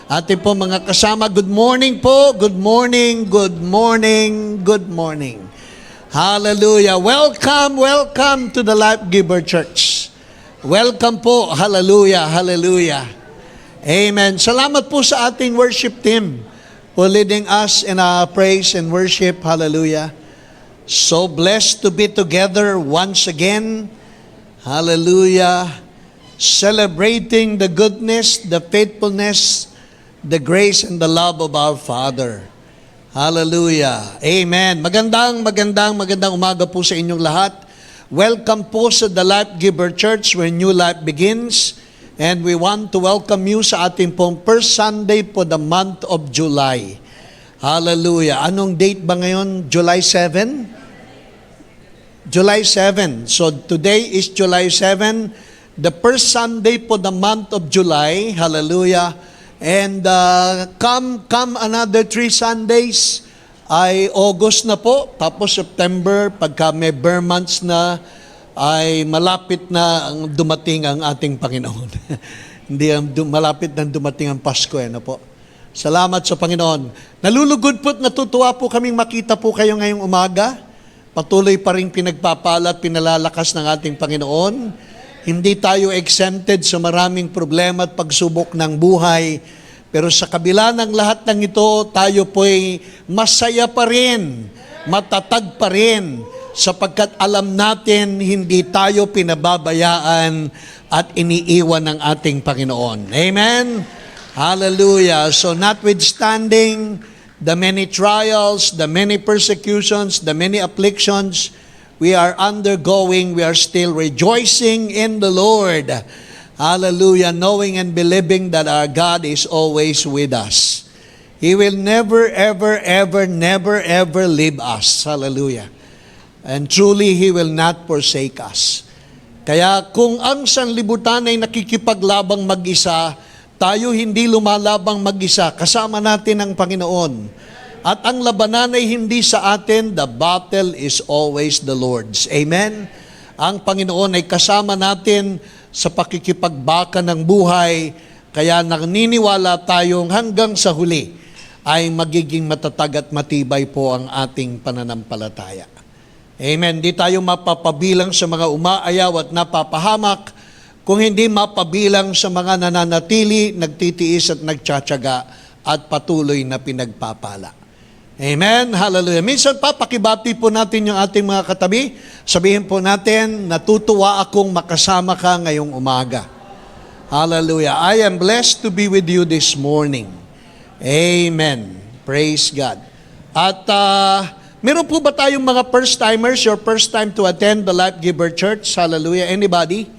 Ating po mga kasama, good morning po, good morning, good morning, good morning. Hallelujah. Welcome, welcome to the Life Giver Church. Welcome po, hallelujah, hallelujah. Amen. Salamat po sa ating worship team for leading us in our praise and worship. Hallelujah. So blessed to be together once again. Hallelujah. Celebrating the goodness, the faithfulness, the grace and the love of our Father. Hallelujah. Amen. Magandang umaga po sa inyong lahat. Welcome po sa The Life Giver Church where new life begins. And we want to welcome you sa ating pong first Sunday po the month of July. Hallelujah. Anong date ba ngayon? July 7? July 7. So today is July 7. The first Sunday po the month of July. Hallelujah. And come another 3 Sundays ay August na po. Tapos September, pagka may bare months na, ay malapit na dumating ang ating Panginoon. Hindi malapit na dumating ang Pasko. Ano po? Salamat sa Panginoon. Nalulugod po at natutuwa po kaming makita po kayo ngayong umaga. Patuloy pa rin pinagpapala at pinalalakas ng ating Panginoon. Hindi tayo exempted sa maraming problema at pagsubok ng buhay. Pero sa kabila ng lahat ng ito, tayo po'y masaya pa rin, matatag pa rin, sapagkat alam natin hindi tayo pinababayaan at iniiwan ng ating Panginoon. Amen? Hallelujah. So notwithstanding the many trials, the many persecutions, the many afflictions, we are undergoing, we are still rejoicing in the Lord. Hallelujah, knowing and believing that our God is always with us. He will never, ever, never leave us. Hallelujah. And truly, He will not forsake us. Kaya kung ang sanlibutan ay nakikipaglabang mag-isa, tayo hindi lumalabang mag-isa, kasama natin ang Panginoon. At ang labanan ay hindi sa atin, the battle is always the Lord's. Amen? Ang Panginoon ay kasama natin sa pakikipagbaka ng buhay, kaya naniniwala tayong hanggang sa huli ay magiging matatag at matibay po ang ating pananampalataya. Amen? Di tayo mapapabilang sa mga umaayaw at napapahamak, kung hindi mapabilang sa mga nananatili, nagtitiis at nagtsatsaga at patuloy na pinagpapala. Amen. Hallelujah. Minsan pa, pakibati po natin yung ating mga katabi. Sabihin po natin, natutuwa akong makasama ka ngayong umaga. Hallelujah. I am blessed to be with you this morning. Amen. Praise God. At meron po ba tayong mga first-timers, your first time to attend the Life Giver Church? Hallelujah. Anybody?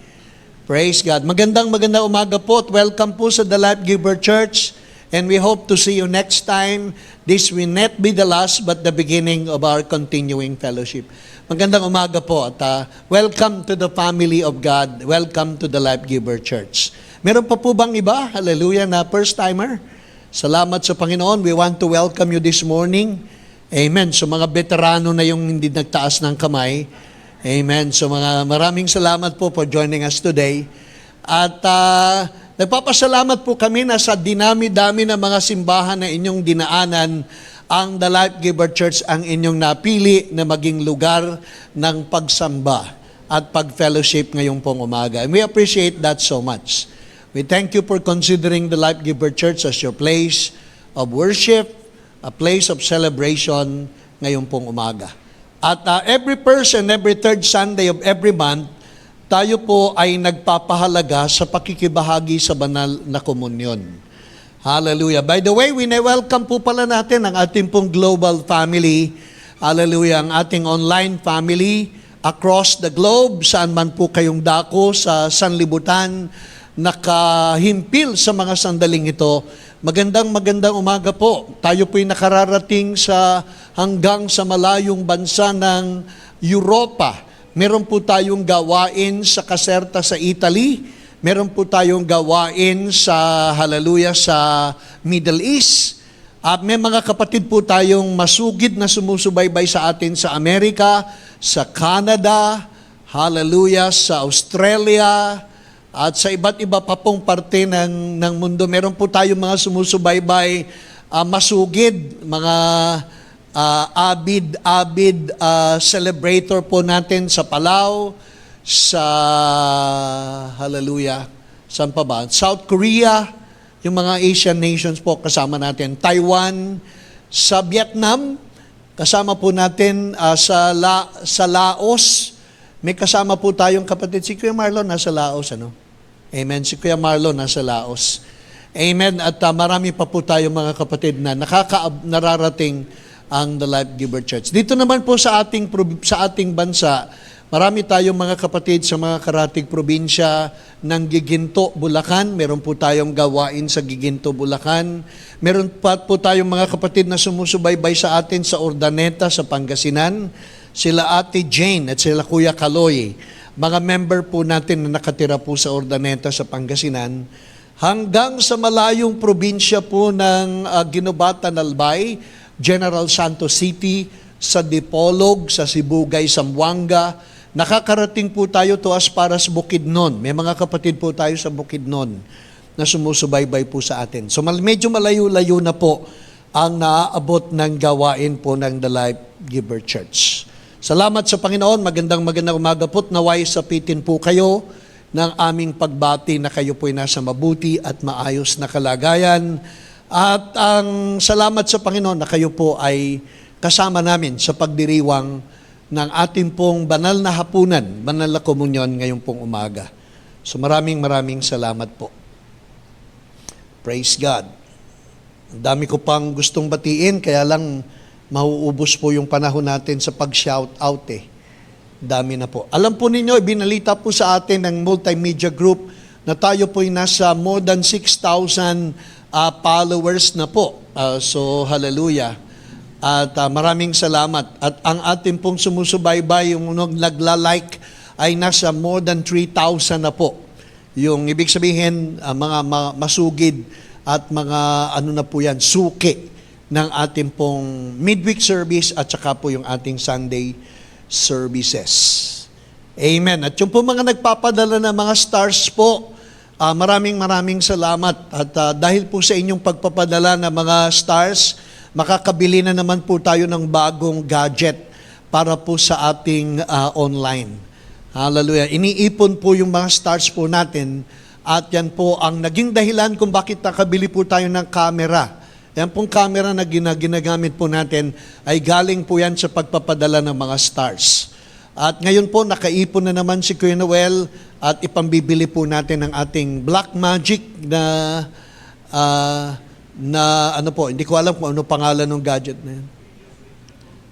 Praise God. Magandang umaga po at welcome po sa the Life Giver Church. And we hope to see you next time. This will not be the last but the beginning of our continuing fellowship. Magandang umaga po at welcome to the family of God. Welcome to the Life Giver Church. Meron pa po bang iba? Hallelujah, na first timer? Salamat sa Panginoon. We want to welcome you this morning. Amen. So mga veterano na yung hindi nagtaas ng kamay. Amen. So maraming salamat po for joining us today. At nagpapasalamat po kami na sa dinami-dami ng mga simbahan na inyong dinaanan, ang The Life Giver Church ang inyong napili na maging lugar ng pagsamba at pag-fellowship ngayong pong umaga. And we appreciate that so much. We thank you for considering The Life Giver Church as your place of worship, a place of celebration ngayong pong umaga. At every person, every third Sunday of every month, tayo po ay nagpapahalaga sa pakikibahagi sa banal na komunyon. Hallelujah. By the way, welcome po pala natin ang ating pong global family. Hallelujah. Ang ating online family across the globe, saan man po kayong dako sa sanlibutan, nakahimpil sa mga sandaling ito. Magandang umaga po. Tayo po'y nakararating hanggang sa malayong bansa ng Europa. Meron po tayong gawain sa Caserta sa Italy. Meron po tayong gawain sa Middle East. At may mga kapatid po tayong masugid na sumusubaybay sa atin sa Amerika, sa Canada, sa Australia, At sa iba't iba pa pong parte ng mundo, meron po tayong mga sumusubaybay, masugid, mga avid celebrator po natin sa Palau, sa hallelujah, saan pa ba? South Korea, yung mga Asian nations po kasama natin. Taiwan, sa Vietnam, kasama po natin sa Laos. May kasama po tayong kapatid. Si Kuya Marlon nasa Laos, ano? Amen. Si Kuya Marlon nasa Laos. Amen. At marami pa po tayong mga kapatid na nararating ang The Life Giver Church. Dito naman po sa ating bansa, marami tayong mga kapatid sa mga karatig probinsya ng Giginto, Bulacan. Meron po tayong gawain sa Giginto, Bulacan. Meron pa po tayong mga kapatid na sumusubaybay sa atin sa Urdaneta, sa Pangasinan. Sila Ate Jane at sila Kuya Kaloy. Mga member po natin na nakatira po sa Urdaneta, sa Pangasinan. Hanggang sa malayong probinsya po ng Ginobatan, Albay, General Santos City, sa Dipolog, sa Sibugay, Zamboanga. Nakakarating po tayo to as far as Bukidnon. May mga kapatid po tayo sa Bukidnon na sumusubaybay po sa atin. So medyo malayo-layo na po ang naaabot ng gawain po ng The Life Giver Church. Salamat sa Panginoon. Magandang umaga po. Naway sapitin po kayo ng aming pagbati na kayo po'y nasa mabuti at maayos na kalagayan. At ang salamat sa Panginoon na kayo po ay kasama namin sa pagdiriwang ng ating pong banal na hapunan, banal na komunyon ngayong pong umaga. So maraming salamat po. Praise God. Ang dami ko pang gustong batiin, kaya lang mauubos po yung panahon natin sa pag-shout out eh. Dami na po. Alam po ninyo, ibinalita po sa atin ng multimedia group na tayo po'y nasa more than 6,000 followers na po. So, hallelujah. At maraming salamat. At ang ating pong sumusubaybay, yung nagla-like, ay nasa more than 3,000 na po. Yung ibig sabihin, mga masugid at mga na po yan, suki ng ating pong midweek service at saka po yung ating Sunday services. Amen. At yung po mga nagpapadala ng mga stars po, maraming salamat. At dahil po sa inyong pagpapadala ng mga stars, makakabili na naman po tayo ng bagong gadget para po sa ating online. Hallelujah. Iniipon po yung mga stars po natin at yan po ang naging dahilan kung bakit nakabili po tayo ng camera. Yan pong camera na ginagamit po natin ay galing po yan sa pagpapadala ng mga stars. At ngayon po, nakaipon na naman si Kuya Noel at ipambibili po natin ang ating Black Magic na ano po, hindi ko alam kung ano pangalan ng gadget na yan.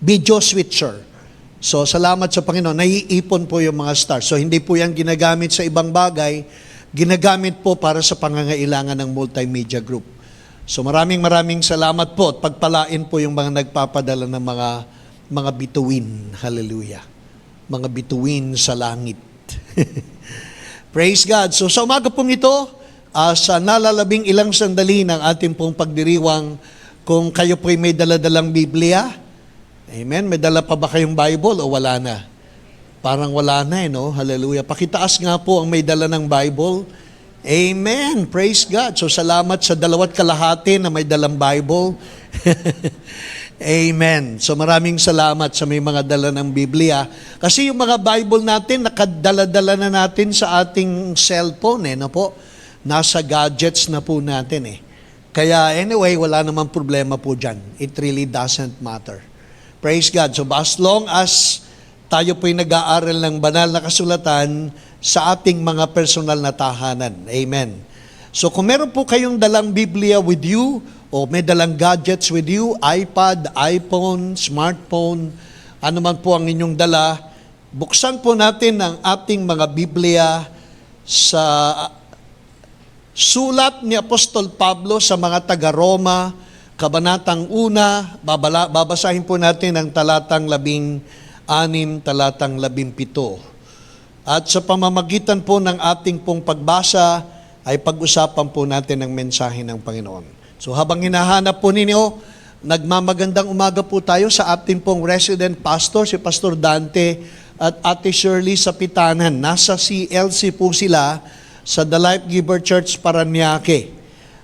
Video switcher. So, salamat sa Panginoon, naiipon po yung mga stars. So, hindi po yan ginagamit sa ibang bagay, ginagamit po para sa pangangailangan ng multimedia group. So maraming salamat po at pagpalain po yung mga nagpapadala ng mga bituin. Hallelujah. Mga bituin sa langit. Praise God. So sa umaga pong ito, sa nalalabing ilang sandali ng ating pong pagdiriwang, kung kayo po'y may daladalang Biblia, amen, may dala pa ba kayong Bible o wala na? Parang wala na no? Hallelujah. Pakitaas nga po ang may dala ng Bible. Amen. Praise God. So salamat sa 2.5 na may dalang Bible. Amen. So maraming salamat sa may mga dala ng Biblia. Kasi yung mga Bible natin, nakadala-dala na natin sa ating cellphone. No po? Nasa gadgets na po natin . Kaya anyway, wala namang problema po dyan. It really doesn't matter. Praise God. So as long as tayo po'y nag-aaral ng banal na kasulatan sa ating mga personal na tahanan. Amen. So kung meron po kayong dalang Biblia with you o may dalang gadgets with you, iPad, iPhone, smartphone, ano man po ang inyong dala, buksan po natin ang ating mga Biblia sa sulat ni Apostol Pablo sa mga taga-Roma, Kabanatang 1, babasahin po natin ang talatang 16, talatang 17. At sa pamamagitan po ng ating pong pagbasa, ay pag-usapan po natin ang mensahe ng Panginoon. So habang hinahanap po ninyo, nagmamagandang umaga po tayo sa ating pong resident pastor, si Pastor Dante at Ate Shirley sa Pitanan. Nasa CLC po sila sa The Life Giver Church Paranaque.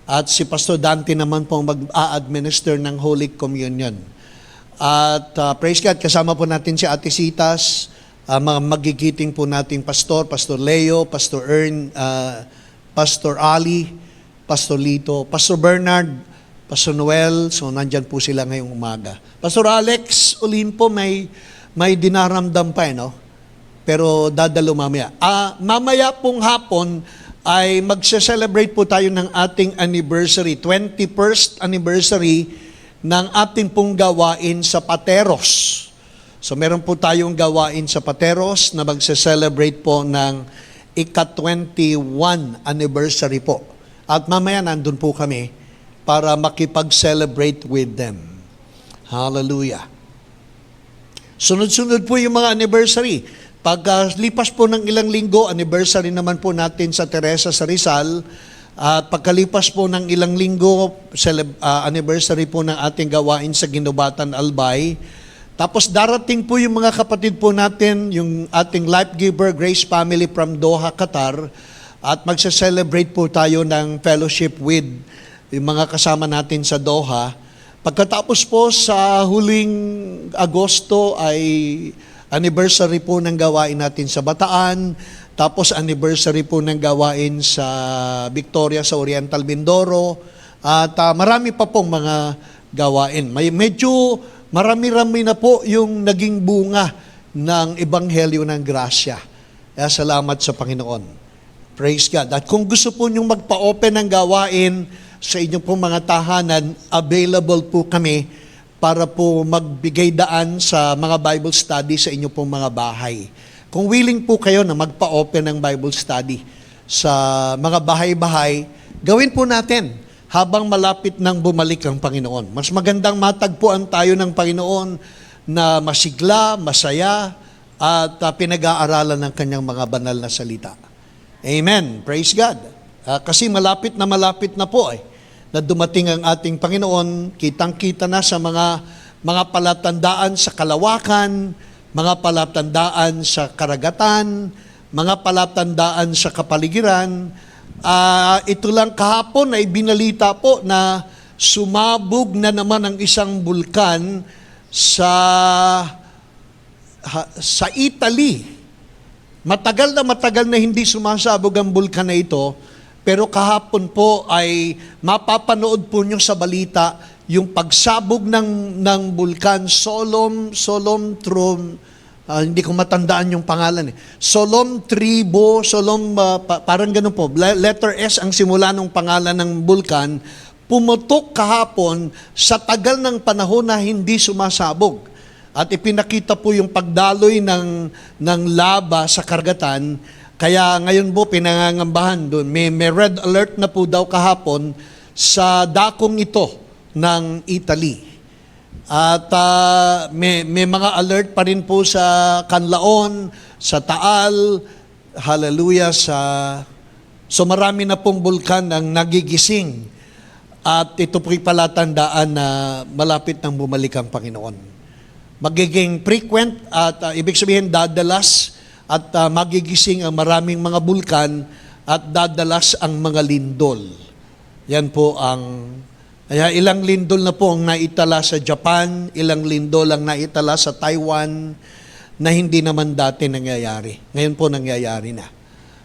At si Pastor Dante naman po mag-a-administer ng Holy Communion. At praise God, kasama po natin si Ate Citas, mga magigiting po nating pastor, Pastor Leo, Pastor Ern, Pastor Ali, Pastor Lito, Pastor Bernard, Pastor Noel, so nandyan po sila ngayong umaga. Pastor Alex Olimpo, may dinaramdam pa, no? Pero dadalo mamaya. Mamaya pong hapon ay magse-celebrate po tayo ng ating anniversary, 21st anniversary ng ating pong gawain sa Pateros. So meron po tayong gawain sa Pateros na magse-celebrate po ng ika-21 anniversary po. At mamaya nandun po kami para makipag-celebrate with them. Hallelujah. Sunod-sunod po yung mga anniversary. Pagkalipas po ng ilang linggo, anniversary naman po natin sa Teresa sa Rizal. At pagkalipas po ng ilang linggo, anniversary po ng ating gawain sa Ginubatan, Albay. Tapos darating po yung mga kapatid po natin, yung ating Life Giver Grace Family from Doha, Qatar. At magse-celebrate po tayo ng fellowship with yung mga kasama natin sa Doha. Pagkatapos po sa huling Agosto ay anniversary po ng gawain natin sa Bataan, tapos anniversary po ng gawain sa Victoria sa Oriental Mindoro, at marami pa pong mga gawain. Medyo marami-rami na po yung naging bunga ng Ebanghelyo ng Grasya. Kaya salamat sa Panginoon. Praise God. At kung gusto po nyong magpa-open ng gawain sa inyong pong mga tahanan, available po kami para po magbigay daan sa mga Bible study sa inyong pong mga bahay. Kung willing po kayo na magpa-open ng Bible study sa mga bahay-bahay, gawin po natin habang malapit nang bumalik ang Panginoon. Mas magandang matagpuan tayo ng Panginoon na masigla, masaya, at pinag-aaralan ng kanyang mga banal na salita. Amen. Praise God. Kasi malapit na po na dumating ang ating Panginoon, kitang-kita na sa mga palatandaan sa kalawakan, mga palatandaan sa karagatan, mga palatandaan sa kapaligiran. Ito lang kahapon ay binalita po na sumabog na naman ang isang bulkan sa Italy. Matagal na hindi sumasabog ang bulkan na ito, pero kahapon po ay mapapanood po nyo sa balita yung pagsabog ng bulkan hindi ko matandaan yung pangalan parang ganun po, letter S ang simula ng pangalan ng bulkan, pumutok kahapon sa tagal ng panahon na hindi sumasabog. At ipinakita po yung pagdaloy ng laba sa karagatan. Kaya ngayon po pinangangambahan doon. May red alert na po daw kahapon sa dakong ito ng Italy. At may mga alert pa rin po sa Canlaon, sa Taal, hallelujah, so marami na pong bulkan ang nagigising. At ito po'y palatandaan na malapit nang bumalik ang Panginoon. Magiging frequent at ibig sabihin dadalas at magigising ang maraming mga bulkan at dadalas ang mga lindol. Yan po ilang lindol na po ang naitala sa Japan, ilang lindol ang naitala sa Taiwan na hindi naman dati nangyayari. Ngayon po nangyayari na.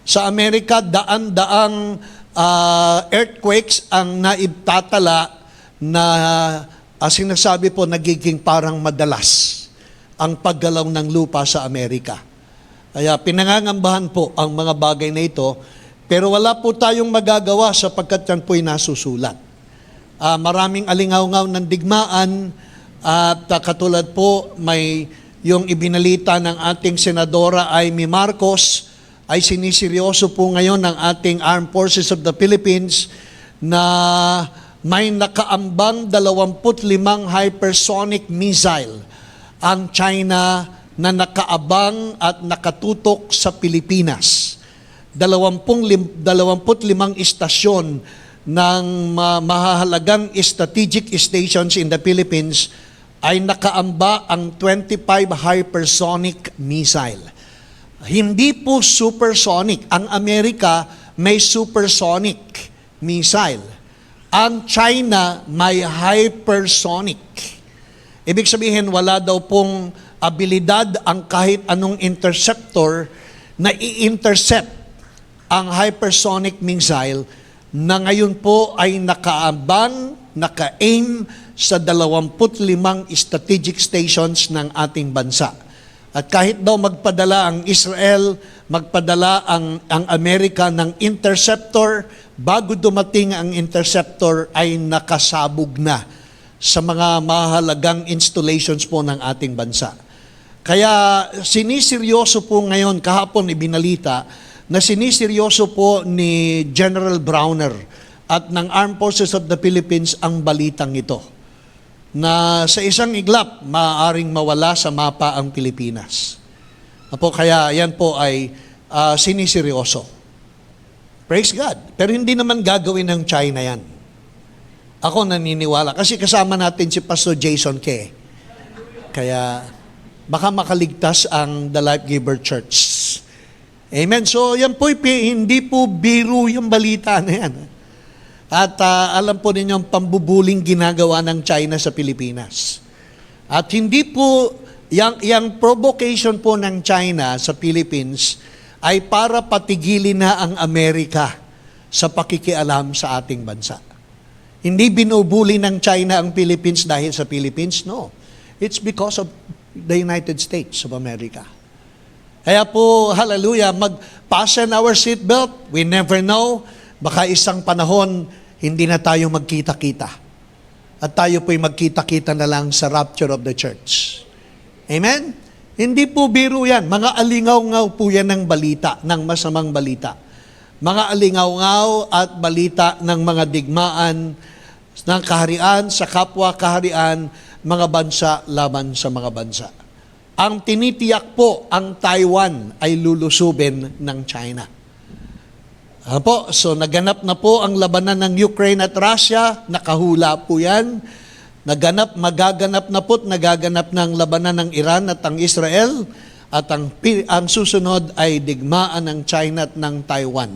Sa Amerika, daan-daang earthquakes ang naitatala na sinasabi po nagiging parang madalas ang paggalaw ng lupa sa Amerika. Kaya pinangangambahan po ang mga bagay na ito, pero wala po tayong magagawa sapagkat yan po'y nasusulat. Maraming alingaw-ngaw ng digmaan at katulad po may yung ibinalita ng ating Senadora Amy Marcos ay siniseryoso po ngayon ng ating Armed Forces of the Philippines na may nakaambang 25 hypersonic missile ang China na nakaabang at nakatutok sa Pilipinas. 25 istasyon ng mahahalagang strategic stations in the Philippines ay nakaamba ang 25 hypersonic missile. Hindi po supersonic. Ang Amerika, may supersonic missile. Ang China may hypersonic. Ibig sabihin, wala daw pong abilidad ang kahit anong interceptor na i-intercept ang hypersonic missile na ngayon po ay nakaabang, naka-aim sa 25 strategic stations ng ating bansa. At kahit daw magpadala ang Israel, magpadala ang Amerika ng interceptor, bago dumating ang interceptor ay nakasabog na sa mga mahalagang installations po ng ating bansa. Kaya siniseryoso po ngayon, kahapon ibinalita, na siniseryoso po ni General Browner at ng Armed Forces of the Philippines ang balitang ito, na sa isang iglap, maaaring mawala sa mapa ang Pilipinas. Kaya yan po ay siniseryoso. Praise God. Pero hindi naman gagawin ng China yan. Ako naniniwala. Kasi kasama natin si Pastor Jason K. Kaya baka makaligtas ang The Life Giver Church. Amen. So yan po, hindi po biro yung balita na yan. At alam po ninyo ang pambubuling ginagawa ng China sa Pilipinas. At hindi po, yung provocation po ng China sa Philippines ay para patigilin na ang Amerika sa pakikialam sa ating bansa. Hindi binubuli ng China ang Philippines dahil sa Philippines, no. It's because of the United States of America. Kaya po, hallelujah, mag-fasten our seatbelt. We never know. Baka isang panahon, hindi na tayo magkita-kita. At tayo po'y magkita-kita na lang sa rapture of the church. Amen? Hindi po biro yan. Mga alingaw-ngaw po yan ng balita, ng masamang balita. Mga alingaw-ngaw at balita ng mga digmaan ng kaharian sa kapwa kaharian, mga bansa laban sa mga bansa. Ang tinitiyak po, ang Taiwan ay lulusubin ng China. So naganap na po ang labanan ng Ukraine at Russia, nakahula po yan. Magaganap na po, nagaganap na ang labanan ng Iran at ang Israel, at ang susunod ay digmaan ng China at ng Taiwan.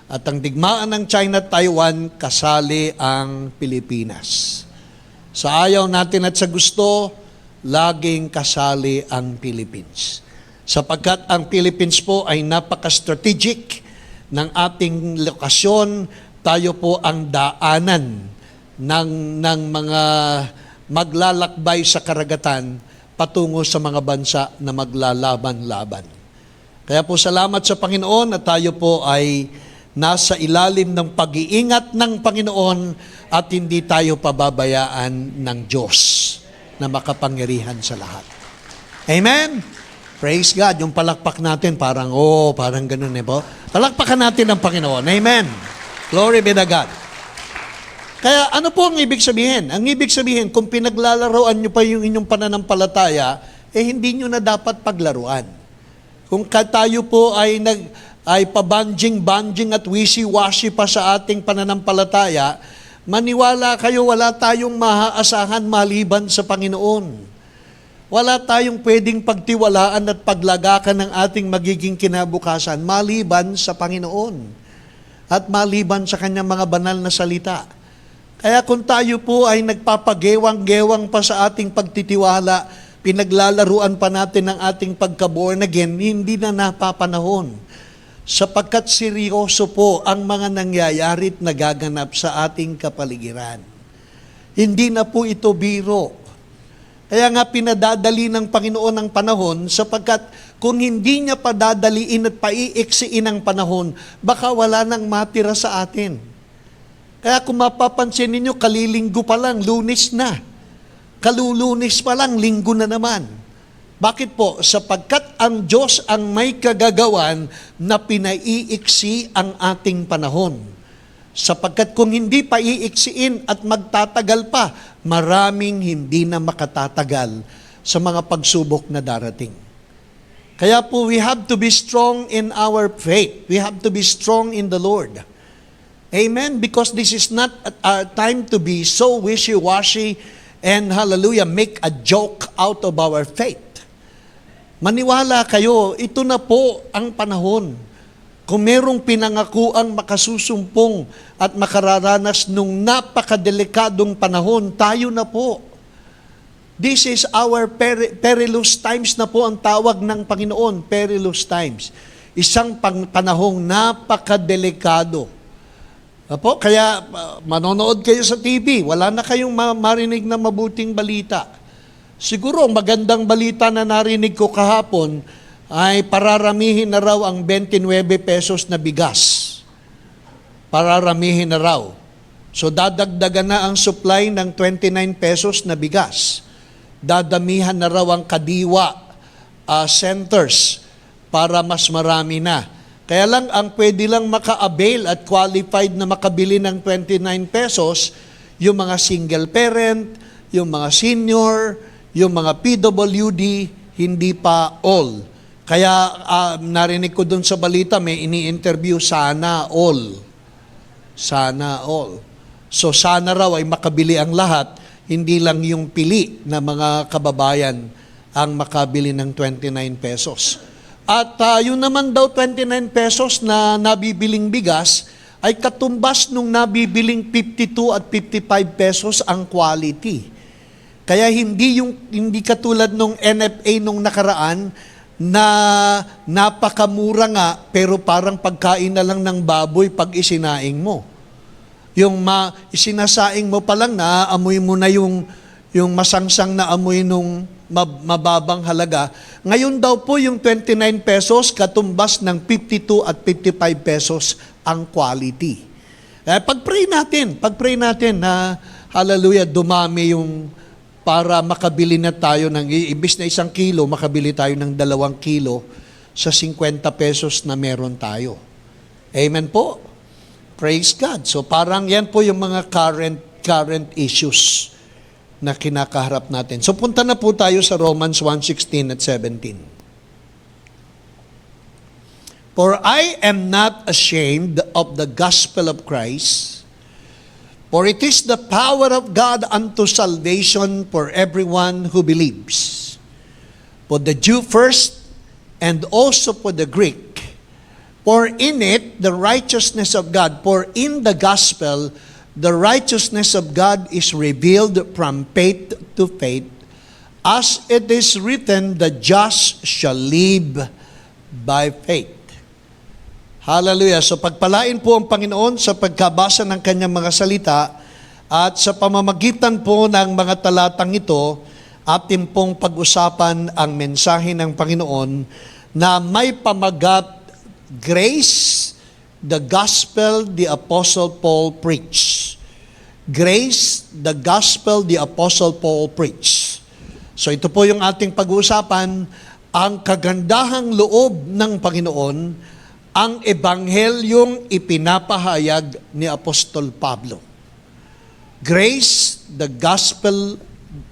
At ang digmaan ng China at Taiwan, kasali ang Pilipinas. Sa ayaw natin at sa gusto, laging kasali ang Philippines. Sapagkat ang Philippines po ay napaka-strategic ng ating lokasyon, tayo po ang daanan ng mga maglalakbay sa karagatan patungo sa mga bansa na maglalaban-laban. Kaya po salamat sa Panginoon at tayo po ay nasa ilalim ng pag-iingat ng Panginoon at hindi tayo pababayaan ng Diyos na makapangyarihan sa lahat. Amen? Praise God. Yung palakpak natin parang ganun po. Palakpakan natin ang Panginoon. Amen. Glory be to God. Kaya ano po ang ibig sabihin? Ang ibig sabihin, kung pinaglalaroan nyo pa yung inyong pananampalataya, hindi nyo na dapat paglaruan. Kung tayo po ay pabanjing-banjing at wishy-washy pa sa ating pananampalataya, maniwala kayo, wala tayong maaasahan maliban sa Panginoon. Wala tayong pwedeng pagtiwalaan at paglagakan ng ating magiging kinabukasan maliban sa Panginoon at maliban sa Kanyang mga banal na salita. Kaya kung tayo po ay nagpapagewang-gewang pa sa ating pagtitiwala, pinaglalaruan pa natin ang ating pagka-born again, hindi na napapanahon. Sapagkat seryoso po ang mga nangyayari at nagaganap sa ating kapaligiran. Hindi na po ito biro. Kaya nga pinadadali ng Panginoon ang panahon sapagkat kung hindi niya padadaliin at paiiksiin ang panahon, baka wala nang matira sa atin. Kaya kung mapapansin ninyo, kalilinggo pa lang, Lunes na. Kalulunis pa lang, linggo na naman. Bakit po? Sapagkat ang Diyos ang may kagagawan na pinaiiksi ang ating panahon. Sapagkat kung hindi pa iiksiin at magtatagal pa, maraming hindi na makatatagal sa mga pagsubok na darating. Kaya po, we have to be strong in our faith. We have to be strong in the Lord. Amen? Because this is not a time to be so wishy-washy and hallelujah, make a joke out of our faith. Maniwala kayo, ito na po ang panahon Kung merong pinangakuang makasusumpong at makararanas nung napakadelikadong panahon, tayo na po. This is our perilous times na po ang tawag ng Panginoon, perilous times. Isang panahong napakadelikado. Apo, kaya manonood kayo sa TV, wala na kayong marinig na mabuting balita. Siguro, magandang balita na narinig ko kahapon ay pararamihin na raw ang 29 pesos na bigas. Pararamihin na raw. So, dadagdagan na ang supply ng 29 pesos na bigas. Dadamihan na raw ang kadiwa centers para mas marami na. Kaya lang, ang pwede lang maka-avail at qualified na makabili ng 29 pesos, yung mga single parent, yung mga senior, yung mga PWD, hindi pa all. Kaya narinig ko dun sa balita, may ini-interview, sana all. Sana all. So sana raw ay makabili ang lahat, hindi lang yung pili na mga kababayan ang makabili ng 29 pesos. At yun naman daw 29 pesos na nabibiling bigas ay katumbas nung nabibiling 52 at 55 pesos ang quality. Kaya hindi katulad nung NFA nung nakaraan na napakamura nga pero parang pagkain na lang ng baboy pag isinaing mo. Yung isinasaing mo pa lang, naaamoy mo na yung masangsang na amoy nung mababang halaga. Ngayon daw po yung 29 pesos katumbas ng 52 at 55 pesos ang quality. Pag-pray natin na hallelujah, dumami yung para makabili na tayo ng, ibis na 1 kilo, makabili tayo ng 2 kilo sa 50 pesos na meron tayo. Amen po. Praise God. So parang yan po yung mga current issues na kinakaharap natin. So punta na po tayo sa Romans 1:16 at 17. For I am not ashamed of the gospel of Christ, for it is the power of God unto salvation for everyone who believes. For the Jew first, and also for the Greek. For in it, the righteousness of God, for in the gospel, the righteousness of God is revealed from faith to faith, as it is written, the just shall live by faith. Hallelujah. So pagpalain po ang Panginoon sa pagkabasa ng kanyang mga salita at sa pamamagitan po ng mga talatang ito, atin pong pag-usapan ang mensahe ng Panginoon na may pamagat, grace, the gospel the Apostle Paul preached. Grace, the gospel the Apostle Paul preached. So ito po yung ating pag-uusapan, ang kagandahang loob ng Panginoon, ang ebanghelyong ipinapahayag ni Apostol Pablo. Grace, the gospel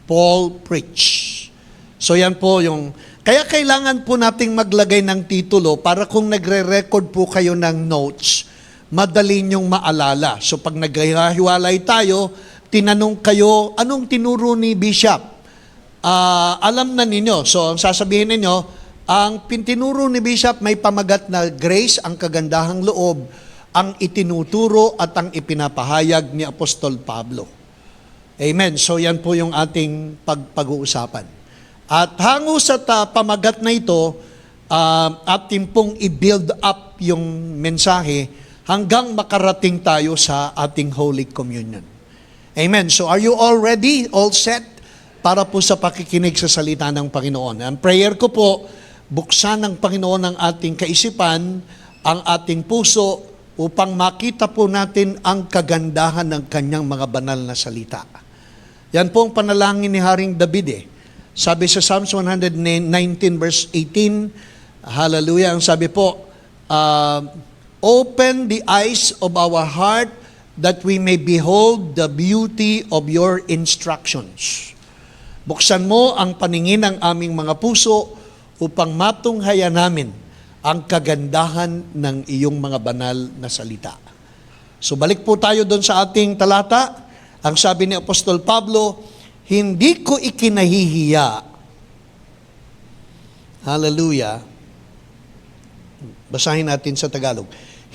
Paul preached. So yan po yung, kaya kailangan po nating maglagay ng titulo para kung nagre-record po kayo ng notes, madali niyong maalala. So pag naghihiwalay tayo, tinanong kayo, anong tinuro ni Bishop? Alam na ninyo. So ang sasabihin ninyo, ang tinuro ni Bishop may pamagat na grace, ang kagandahang loob, ang itinuturo at ang ipinapahayag ni Apostol Pablo. Amen. So yan po yung ating pag-uusapan. At hango sa pamagat na ito, atin pong i-build up yung mensahe hanggang makarating tayo sa ating Holy Communion. Amen. So are you all ready? All set? Para po sa pakikinig sa salita ng Panginoon. Ang prayer ko po, buksan ng Panginoon ang ating kaisipan, ang ating puso, upang makita po natin ang kagandahan ng kanyang mga banal na salita. Yan po ang panalangin ni Haring David. Sabi sa Psalms 119 verse 18, hallelujah, ang sabi po, open the eyes of our heart that we may behold the beauty of your instructions. Buksan mo ang paningin ng aming mga puso upang matunghayan namin ang kagandahan ng iyong mga banal na salita. So balik po tayo doon sa ating talata. Ang sabi ni Apostol Pablo, hindi ko ikinahihiya. Hallelujah. Basahin natin sa Tagalog.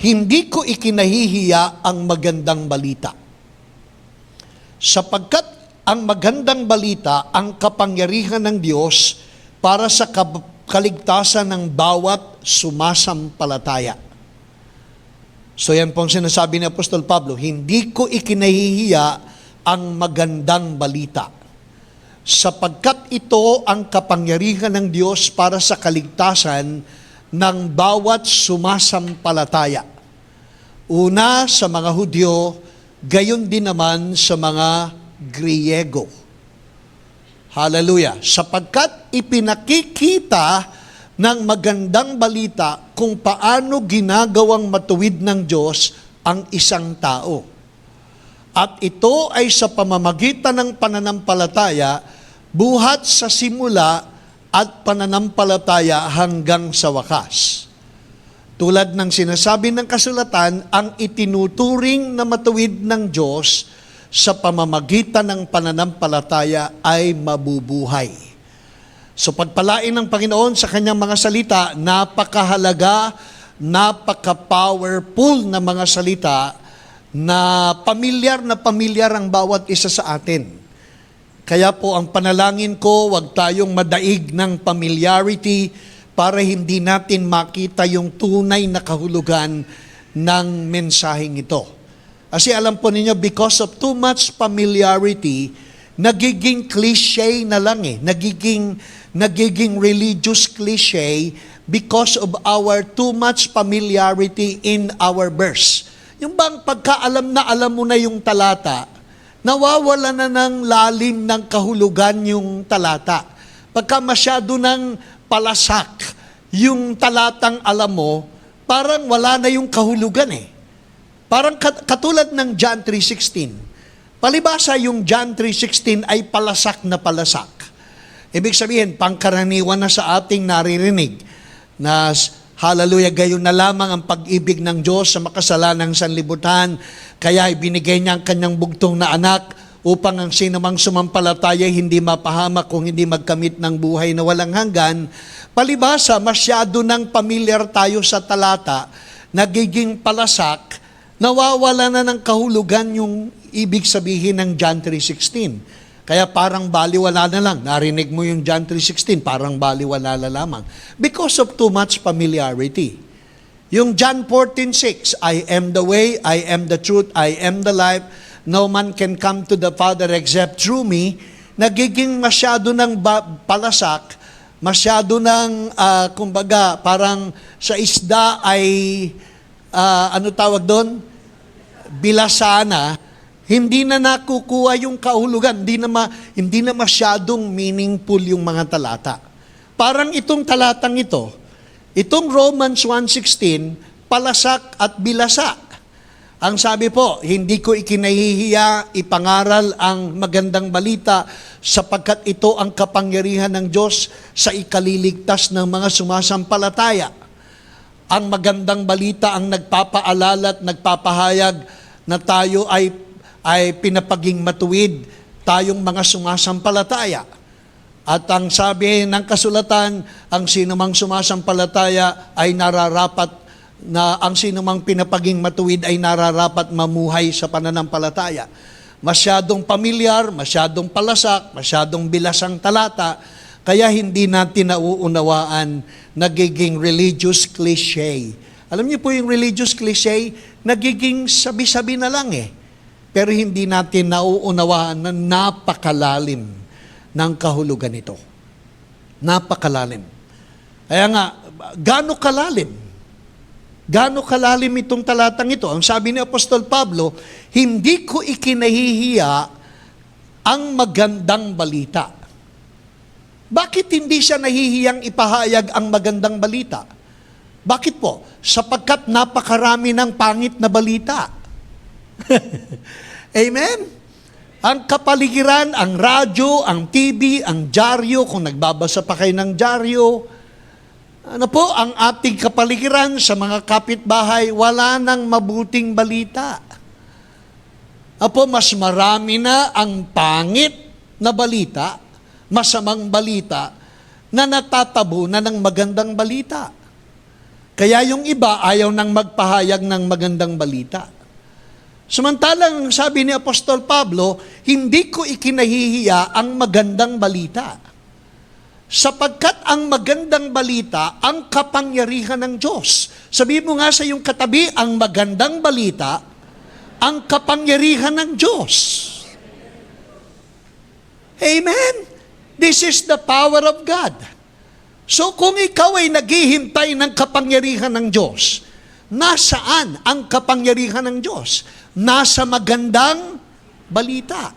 Hindi ko ikinahihiya ang magandang balita. Sapagkat ang magandang balita ang kapangyarihan ng Diyos para sa kaligtasan ng bawat sumasampalataya. So yan pong sinasabi ni Apostol Pablo, hindi ko ikinahihiya ang magandang balita. Sapagkat ito ang kapangyarihan ng Diyos para sa kaligtasan ng bawat sumasampalataya. Una sa mga Hudyo, gayon din naman sa mga Griego. Hallelujah. Sapagkat ipinakikita ng magandang balita kung paano ginagawang matuwid ng Diyos ang isang tao. At ito ay sa pamamagitan ng pananampalataya, buhat sa simula at pananampalataya hanggang sa wakas. Tulad ng sinasabi ng kasulatan, ang itinuturing na matuwid ng Diyos sa pamamagitan ng pananampalataya ay mabubuhay. So pagpalain ng Panginoon sa kanyang mga salita, napakahalaga, napaka-powerful na mga salita na pamilyar ang bawat isa sa atin. Kaya po ang panalangin ko, huwag tayong madaig ng familiarity para hindi natin makita yung tunay na kahulugan ng mensaheng ito. Kasi alam po ninyo, because of too much familiarity, nagiging cliche na lang nagiging religious cliche because of our too much familiarity in our verse. Yung bang pagkaalam na alam mo na yung talata, nawawala na ng lalim ng kahulugan yung talata. Pagka masyado ng palasak yung talatang alam mo, parang wala na yung kahulugan Parang katulad ng John 3:16. Palibasa yung John 3:16 ay palasak na palasak. Ibig sabihin, pangkaraniwan na sa ating naririnig na hallelujah, gayon na lamang ang pag-ibig ng Diyos sa makasalanang sanlibutan, kaya ibinigay niya ang kanyang bugtong na anak upang ang sinumang sumampalataya hindi mapahamak kung hindi magkamit ng buhay na walang hanggan. Palibasa, masyado nang familiar tayo sa talata, nagiging palasak, nawawala na ng kahulugan yung ibig sabihin ng John 3:16. Kaya parang baliwala na lang. Narinig mo yung John 3:16, parang baliwala na lamang. Because of too much familiarity. Yung John 14:6, I am the way, I am the truth, I am the life. No man can come to the Father except through me. Nagiging masyado ng palasak, masyado ng, kumbaga, parang sa isda ay, ano tawag doon? Bilasana, hindi na nakukuha yung kahulugan, hindi na masyadong meaningful yung mga talata. Parang itong talatang ito, itong Romans 1:16, palasak at bilasa. Ang sabi po, hindi ko ikinahihiya ipangaral ang magandang balita sapagkat ito ang kapangyarihan ng Diyos sa ikaliligtas ng mga sumasampalataya. Ang magandang balita ang nagpapaalala at nagpapahayag na tayo ay pinapaging matuwid, tayong mga sumasampalataya. At ang sabi ng kasulatan, ang sinumang sumasampalataya ay nararapat na ang sinumang pinapaging matuwid ay nararapat mamuhay sa pananampalataya. Masyadong pamilyar, masyadong palasak, masyadong bilasang talata, kaya hindi natin nauunawaan, nagiging religious cliche. Alam niyo po yung religious cliche, nagiging sabi-sabi na lang Pero hindi natin nauunawaan na napakalalim ng kahulugan nito. Napakalalim. Kaya nga, gaano kalalim? Gaano kalalim itong talatang ito? Ang sabi ni Apostol Pablo, hindi ko ikinahihiya ang magandang balita. Bakit hindi siya nahihiyang ipahayag ang magandang balita? Bakit po? Sapagkat napakarami ng pangit na balita. Amen? Ang kapaligiran, ang radyo, ang TV, ang dyaryo, kung nagbabasa pa kayo ng dyaryo, ang ating kapaligiran sa mga kapitbahay, wala nang mabuting balita. Mas marami na ang pangit na balita, masamang balita, na natatabunan ng magandang balita. Kaya yung iba ayaw nang magpahayag ng magandang balita. Samantalang sabi ni Apostol Pablo, hindi ko ikinahihiya ang magandang balita. Sapagkat ang magandang balita, ang kapangyarihan ng Diyos. Sabi mo nga sa iyong katabi, ang magandang balita, ang kapangyarihan ng Diyos. Amen? This is the power of God. So kung ikaw ay naghihintay ng kapangyarihan ng Diyos, nasaan ang kapangyarihan ng Diyos? Nasa magandang balita.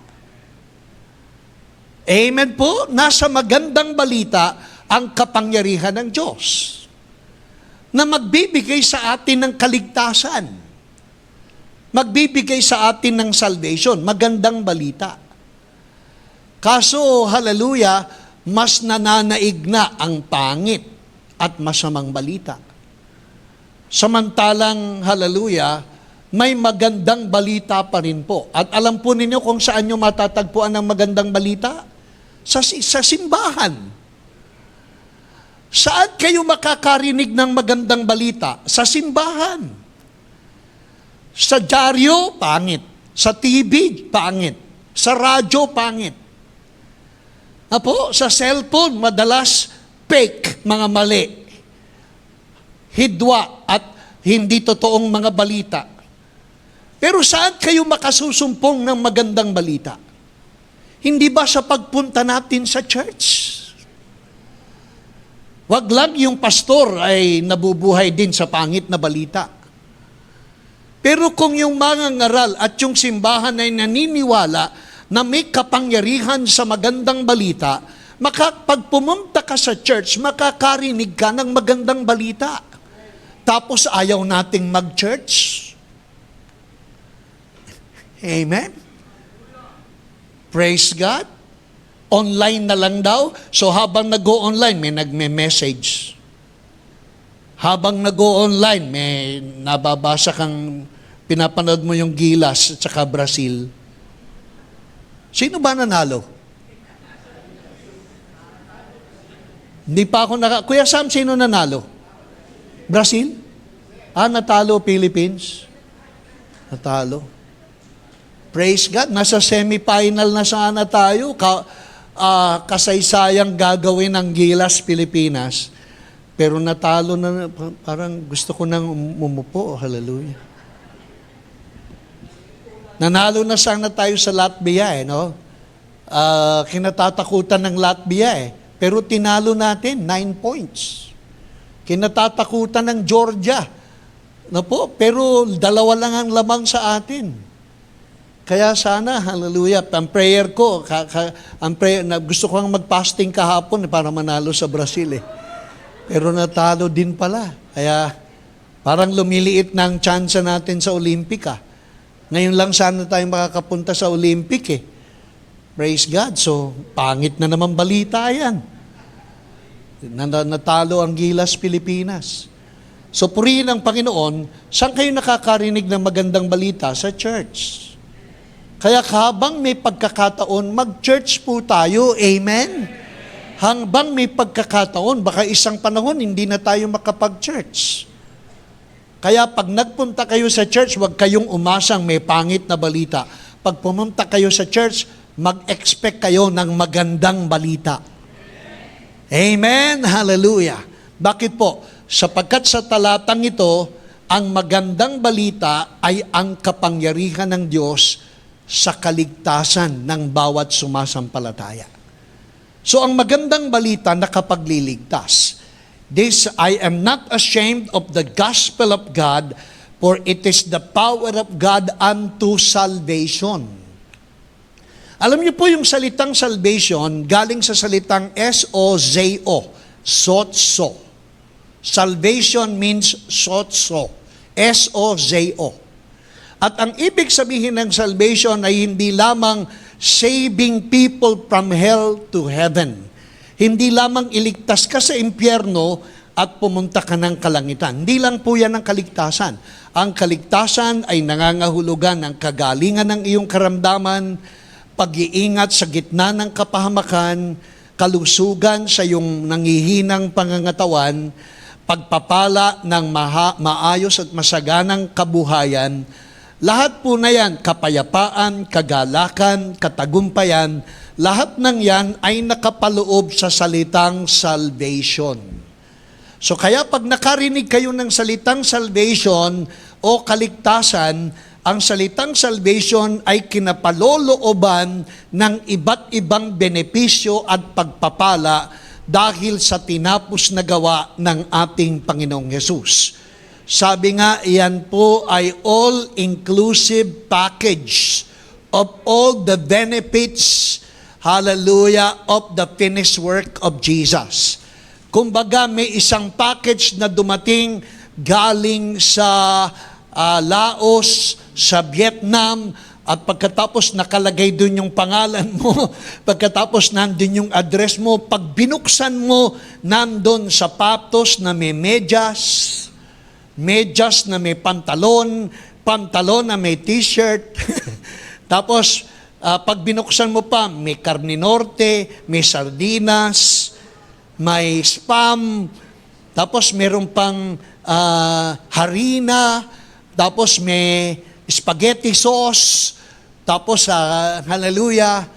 Amen po? Nasa magandang balita ang kapangyarihan ng Diyos na magbibigay sa atin ng kaligtasan. Magbibigay sa atin ng salvation. Magandang balita. Kaso, hallelujah, mas nananaig na ang pangit at masamang balita. Samantalang, hallelujah, may magandang balita pa rin po. At alam po ninyo kung saan nyo matatagpuan ang magandang balita? Sa simbahan. Saan kayo makakarinig ng magandang balita? Sa simbahan. Sa dyaryo, pangit. Sa TV, pangit. Sa radyo, pangit. Apo, sa cellphone, madalas fake, mga mali. Hidwa at hindi totoong mga balita. Pero saan kayo makasusumpong ng magandang balita? Hindi ba sa pagpunta natin sa church? Wag lang yung pastor ay nabubuhay din sa pangit na balita. Pero kung yung mga ngaral at yung simbahan ay naniniwala na may kapangyarihan sa magandang balita, pag pumunta ka sa church, makakarinig ka ng magandang balita. Tapos ayaw nating mag-church. Amen? Praise God. Online na lang daw. So habang nag-go-online, may nagme-message. Habang nag-go-online, may nababasa kang pinapanood mo yung Gilas at saka Brazil. Sino ba nanalo? Hindi pa ako Kuya Sam, sino nanalo? Brazil? Natalo Philippines? Natalo. Praise God, nasa semifinal na sana tayo. Kasaysayang gagawin ng Gilas Pilipinas. Pero natalo na, parang gusto ko nang umupo. Hallelujah. Nanalo na sana tayo sa Latvia, no? Kinatatakutan ng Latvia, Pero tinalo natin, 9 points. Kinatatakutan ng Georgia. Pero 2 lang ang lamang sa atin. Kaya sana, hallelujah, ang prayer ko, gusto ko ang mag-fasting kahapon para manalo sa Brazil. Pero natalo din pala. Kaya parang lumiliit na ang chance natin sa Olympia. Ngayon lang sana tayo makakapunta sa Olympic. Praise God. So, pangit na naman balita yan. Natalo ang Gilas Pilipinas. So, purihin ang Panginoon, saan kayo nakakarinig ng magandang balita? Sa church. Kaya habang may pagkakataon, mag-church po tayo. Amen? Hanggang may pagkakataon, baka isang panahon, hindi na tayo makapag-church. Kaya pag nagpunta kayo sa church, huwag kayong umasang may pangit na balita. Pag pumunta kayo sa church, mag-expect kayo ng magandang balita. Amen? Hallelujah. Bakit po? Sapagkat sa talatang ito, ang magandang balita ay ang kapangyarihan ng Diyos sa kaligtasan ng bawat sumasampalataya. So ang magandang balita nakapagliligtas. This, I am not ashamed of the gospel of God, for it is the power of God unto salvation. Alam niyo po yung salitang salvation, galing sa salitang S-O-Z-O, sotso. Salvation means sotso, S-O-Z-O. At ang ibig sabihin ng salvation ay hindi lamang saving people from hell to heaven. Hindi lamang iligtas ka sa impyerno at pumunta ka ng kalangitan. Hindi lang po yan ang kaligtasan. Ang kaligtasan ay nangangahulugan ng kagalingan ng iyong karamdaman, pag-iingat sa gitna ng kapahamakan, kalusugan sa iyong nangihinang pangangatawan, pagpapala ng maayos at masaganang kabuhayan, lahat po na yan, kapayapaan, kagalakan, katagumpayan, lahat ng yan ay nakapaloob sa salitang salvation. So kaya pag nakarinig kayo ng salitang salvation o kaligtasan, ang salitang salvation ay kinapalolooban ng iba't ibang benepisyo at pagpapala dahil sa tinapos na gawa ng ating Panginoong Hesus. Sabi nga, iyan po ay all-inclusive package of all the benefits, hallelujah, of the finished work of Jesus. Kumbaga, may isang package na dumating galing sa Laos, sa Vietnam, at pagkatapos nakalagay dun yung pangalan mo, pagkatapos nandun yung address mo, pag binuksan mo, nandun sapatos na may medyas na may pantalon na may t-shirt. Tapos, pag binuksan mo pa, may karne norte, may sardinas, may spam, tapos meron pang harina, tapos may spaghetti sauce, tapos hallelujah,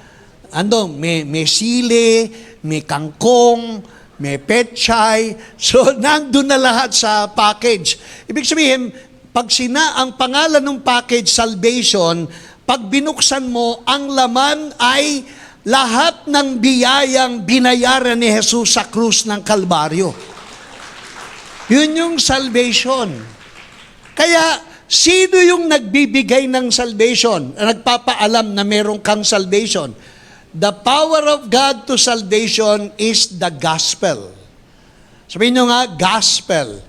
may sili, may kangkong, may pechay. So, nandun na lahat sa package. Ibig sabihin, pag ang pangalan ng package, salvation, pag binuksan mo, ang laman ay lahat ng biyayang binayaran ni Jesus sa krus ng Kalbaryo. Yun yung salvation. Kaya, sino yung nagbibigay ng salvation? Nagpapaalam na meron kang salvation. The power of God to salvation is the gospel. Sabihin nyo nga, gospel.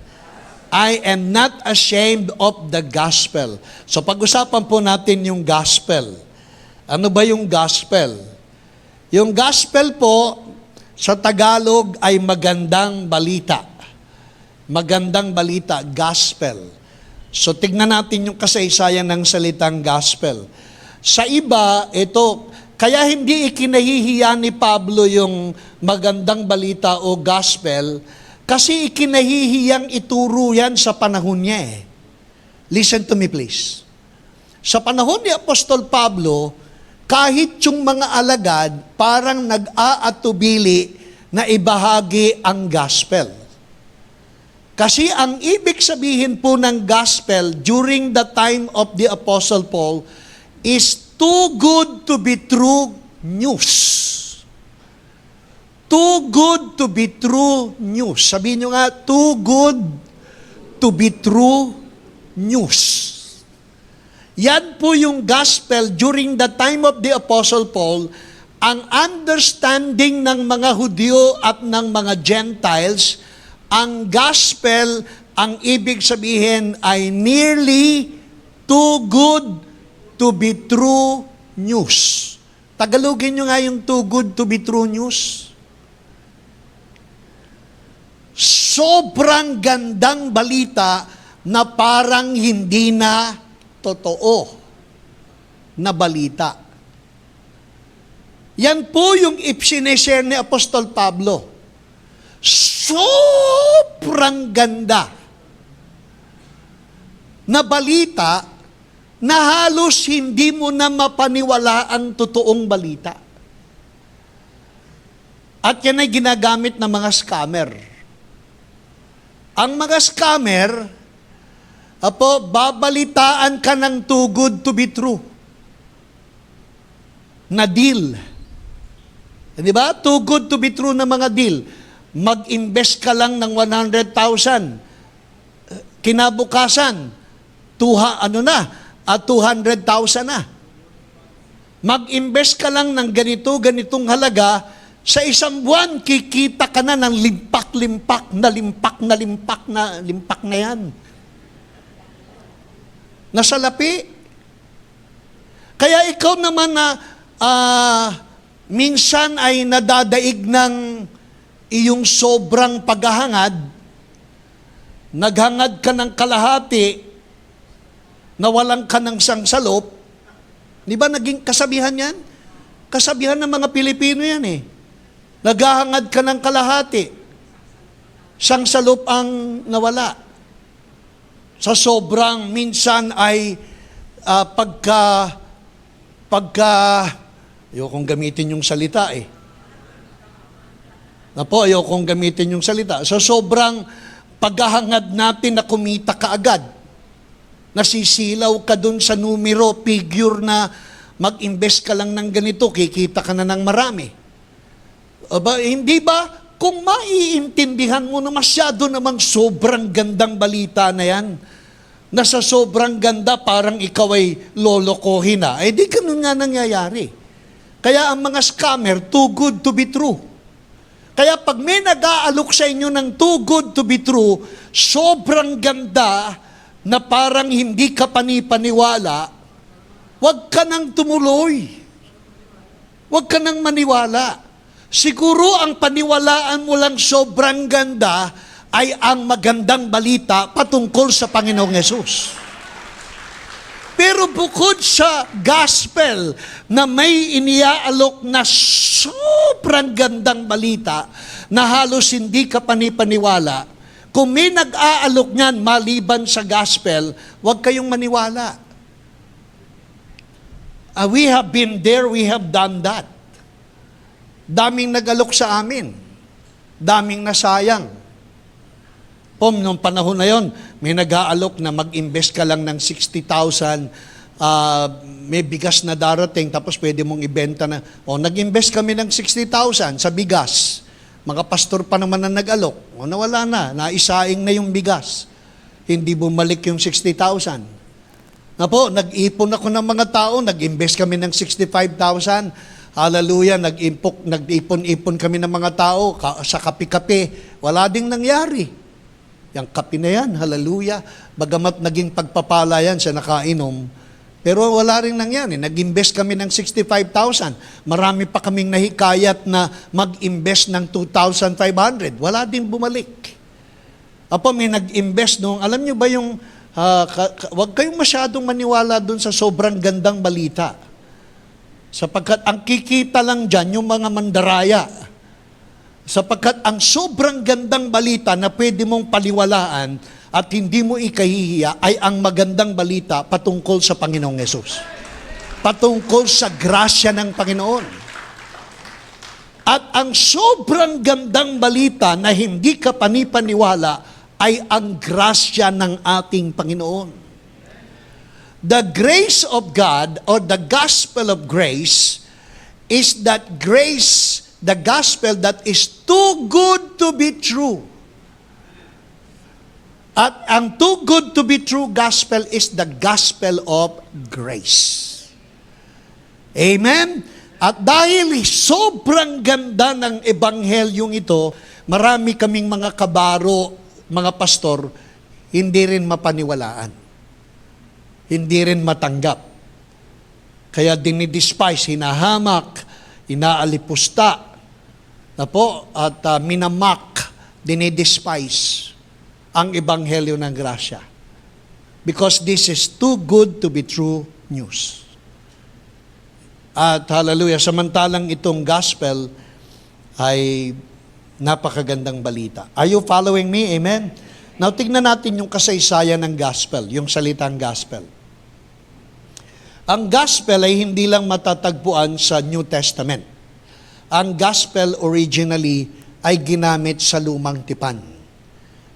I am not ashamed of the gospel. So pag-usapan po natin yung gospel. Ano ba yung gospel? Yung gospel po, sa Tagalog ay magandang balita. Magandang balita, gospel. So tignan natin yung kasaysayan ng salitang gospel. Sa iba, ito, kaya hindi ikinahihiya ni Pablo yung magandang balita o gospel, kasi ikinahihiyang ituro yan sa panahon niya eh. Listen to me please. Sa panahon ni Apostol Pablo, kahit yung mga alagad parang nag-aatubili na ibahagi ang gospel. Kasi ang ibig sabihin po ng gospel during the time of the Apostle Paul is too good to be true news. Too good to be true news. Sabihin nyo nga, too good to be true news. Yan po yung gospel during the time of the Apostle Paul. Ang understanding ng mga Hudyo at ng mga Gentiles, ang gospel, ang ibig sabihin ay nearly too good to be true news. Tagalogin nyo nga yung too good to be true news. Sobrang gandang balita na parang hindi na totoo na balita. Yan po yung ipsineshare ni Apostol Pablo. Sobrang ganda na balita na halos hindi mo na mapaniwala ang totoong balita. At yan ay ginagamit ng mga scammer. Ang mga scammer, babalitaan ka ng too good to be true na deal. Di ba? Too good to be true na mga deal. Mag-invest ka lang ng 100,000. Kinabukasan, 200,000 na. Mag-invest ka lang ng ganitong halaga, sa isang buwan, kikita ka na ng limpak na yan. Nasa lapi. Kaya ikaw naman na minsan ay nadadaig ng iyong sobrang paghahangad, naghangad ka ng kalahati, nawalan ka ng sangsalop, di ba naging kasabihan yan? Kasabihan ng mga Pilipino yan eh. Naghahangad ka ng kalahati, Siyang salop ang nawala. Sa sobrang minsan ay ayokong gamitin yung salita eh. Ayokong gamitin yung salita. Sa sobrang paghahangad natin na kumita kaagad, nasisilaw ka dun sa numero, figure na mag-invest ka lang ng ganito, kikita ka na ng marami. Hindi ba, kung maiintindihan mo na masyado namang sobrang gandang balita na yan, na sa sobrang ganda parang ikaw ay lolokohin na, di ganun nga nangyayari. Kaya ang mga scammer, too good to be true. Kaya pag may nag-aalok sa inyo ng too good to be true, sobrang ganda na parang hindi ka panipaniwala, huwag ka nang tumuloy. Huwag ka nang maniwala. Siguro ang paniwalaan mo lang sobrang ganda ay ang magandang balita patungkol sa Panginoong Yesus. Pero bukod sa gospel na may iniaalok na sobrang gandang balita na halos hindi ka panipaniwala, kung may nag-aalok niyan maliban sa gospel, huwag kayong maniwala. We have been there, we have done that. Daming nag-alok sa amin. Daming nasayang. Nung panahon na yon, may nag-aalok na mag-invest ka lang ng 60,000, may bigas na darating, tapos pwede mong ibenta na, nag-invest kami ng 60,000 sa bigas. Mga pastor pa naman na nag-alok. Nawala na, naisaing na yung bigas. Hindi bumalik yung 60,000. Nag-ipon ako ng mga tao, nag-invest kami ng 65,000. Hallelujah, nag-ipon-ipon kami ng mga tao sa kape-kape. Wala ding nangyari. Yang kape na yan, hallelujah. Bagamat naging pagpapala yan sa nakainom, pero wala rin nangyari. Nag-invest kami ng 65,000. Marami pa kaming nahikayat na mag-invest ng 2,500. Wala din bumalik. May nag-invest nung, alam nyo ba yung, wag kayong masyadong maniwala dun sa sobrang gandang balita. Sapagkat ang kikita lang dyan, yung mga mandaraya. Sapagkat ang sobrang gandang balita na pwede mong paliwalaan at hindi mo ikahihiya ay ang magandang balita patungkol sa Panginoong Yesus. Patungkol sa grasya ng Panginoon. At ang sobrang gandang balita na hindi ka panipaniwala ay ang grasya ng ating Panginoon. The grace of God or the gospel of grace is that grace, the gospel that is too good to be true. At ang too good to be true gospel is the gospel of grace. Amen? At dahil sobrang ganda ng ebanghelyong ito, marami kaming mga kabaro, mga pastor, hindi rin mapaniwalaan. Hindi rin matanggap. Kaya dinidespise, hinahamak, inaalipusta, at minamak, dinidespise ang ebanghelyo ng grasya. Because this is too good to be true news. At hallelujah, samantalang itong gospel ay napakagandang balita. Are you following me? Amen? Now, tignan natin yung kasaysayan ng gospel, yung salitang gospel. Ang gospel ay hindi lang matatagpuan sa New Testament. Ang gospel originally ay ginamit sa Lumang Tipan.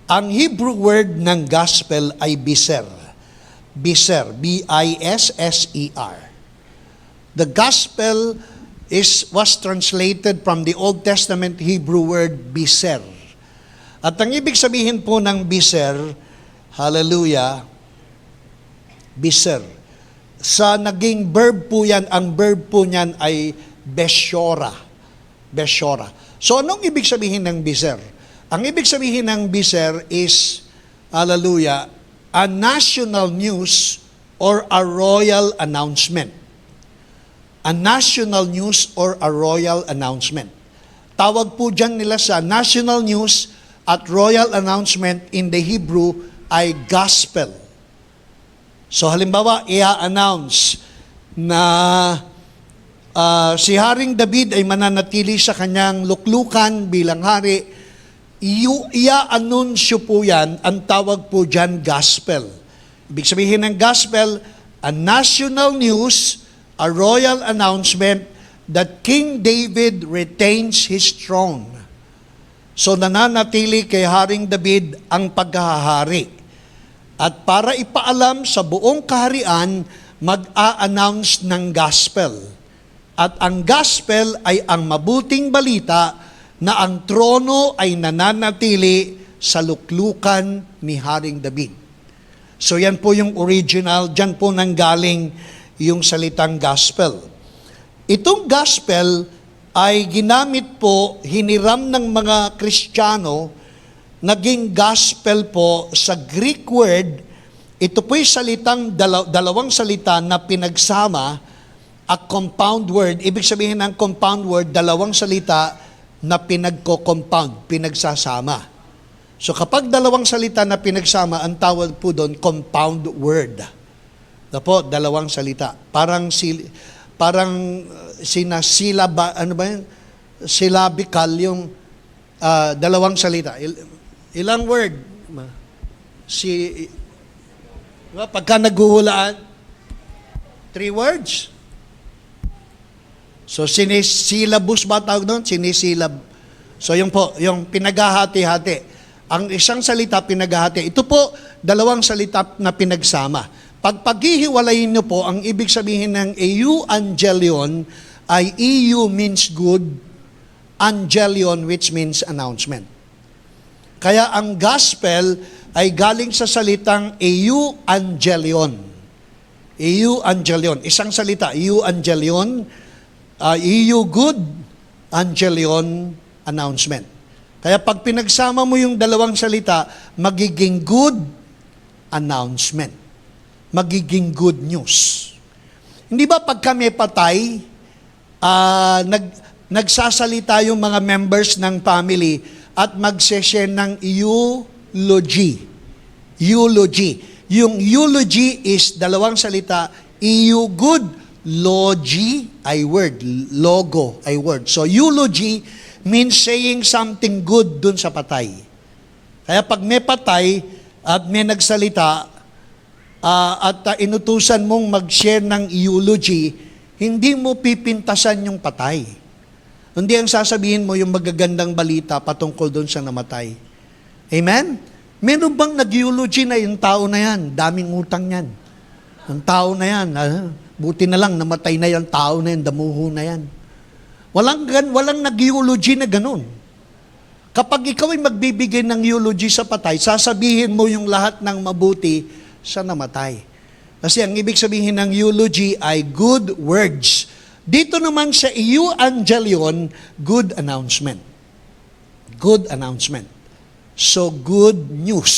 Ang Hebrew word ng gospel ay biser. Biser, B-I-S-S-E-R. The gospel was translated from the Old Testament Hebrew word biser. At ang ibig sabihin po ng biser, hallelujah, biser. Sa naging verb po yan, ang verb po niyan ay beshora. Beshora. So anong ibig sabihin ng biser? Ang ibig sabihin ng biser is, hallelujah, a national news or a royal announcement. A national news or a royal announcement. Tawag po dyan nila sa national news at royal announcement in the Hebrew ay gospel. So halimbawa, i-announce na si Haring David ay mananatili sa kanyang luklukan bilang hari. ia-anunsyo po yan, ang tawag po dyan, gospel. Ibig sabihin ng gospel, a national news, a royal announcement that King David retains his throne. So nananatili kay Haring David ang pagkahari. At para ipaalam sa buong kaharian, mag-a-announce ng gospel. At ang gospel ay ang mabuting balita na ang trono ay nananatili sa luklukan ni Haring David. So yan po yung original, dyan po nanggaling yung salitang gospel. Itong gospel ay ginamit po, hiniram ng mga Kristiyano, naging gospel po sa Greek word. Ito po'y salitang, dalawang salita na pinagsama, a compound word. Ibig sabihin ng compound word, dalawang salita na pinagko-compound, pinagsasama. So kapag dalawang salita na pinagsama, ang tawag po doon, compound word. Dapo, dalawang salita. Parang sinasilaba, ano ba yun? Syllabical yung dalawang salita. Ilang word? Pagka naghuhulaan, 3 words. So, sinisilabus ba tawag doon? Sinisilab. So, yung po, yung pinaghahati-hati. Ang isang salita, pinaghahati. Ito po, dalawang salita na pinagsama. Pag paghihiwalayin nyo po, ang ibig sabihin ng euangelion ay EU means good, angelion which means announcement. Kaya ang gospel ay galing sa salitang euangelion. Euangelion. Isang salita, euangelion, EU good, angelion, announcement. Kaya pag pinagsama mo yung dalawang salita, magiging good announcement. Magiging good news. Hindi ba pag kami patay, nagsasalita yung mga members ng family at magse-share ng eulogy. Eulogy. Yung eulogy is dalawang salita, EU good, logy ay word, logo ay word. So eulogy means saying something good dun sa patay. Kaya pag may patay at may nagsalita at inutusan mong mag-share ng eulogy, hindi mo pipintasan yung patay. Hindi ang sasabihin mo yung magagandang balita patungkol dun sa namatay. Amen? Meron bang nag-eulogy na yung tao na yan? Daming utang yan. Ang tao na yan, buti na lang, namatay na yung tao na yan, damuho na yan. Walang nag-eulogy na ganun. Kapag ikaw ay magbibigay ng eulogy sa patay, sasabihin mo yung lahat ng mabuti sa namatay. Kasi ang ibig sabihin ng eulogy ay good words. Dito naman sa euangelion, good announcement. Good announcement. So, good news.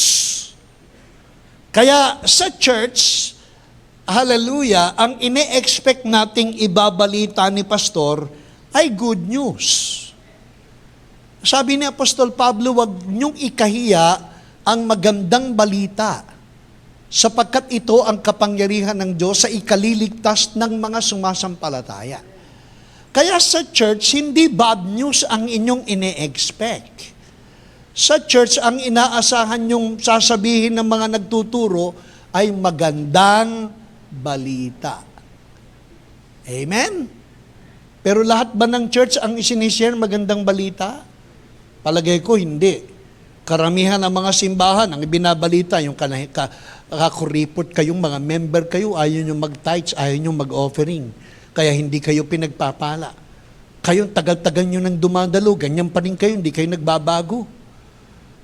Kaya sa church, hallelujah, ang ine-expect nating ibabalita ni pastor ay good news. Sabi ni Apostol Pablo, wag niyong ikahiya ang magandang balita sapagkat ito ang kapangyarihan ng Diyos sa ikaliligtas ng mga sumasampalataya. Kaya sa church, hindi bad news ang inyong ine-expect. Sa church, ang inaasahan yung sasabihin ng mga nagtuturo ay magandang balita. Amen? Pero lahat ba ng church ang isinishare magandang balita? Palagay ko, hindi. Karamihan ng mga simbahan, ang ibinabalita, yung kakuripot kayong mga member kayo, ayaw nyo mag-tithes, ayaw nyo mag-offering. Kaya hindi kayo pinagpapala. Kayong tagal-tagal nyo nang dumadalo, ganyan pa rin kayo, hindi kayo nagbabago.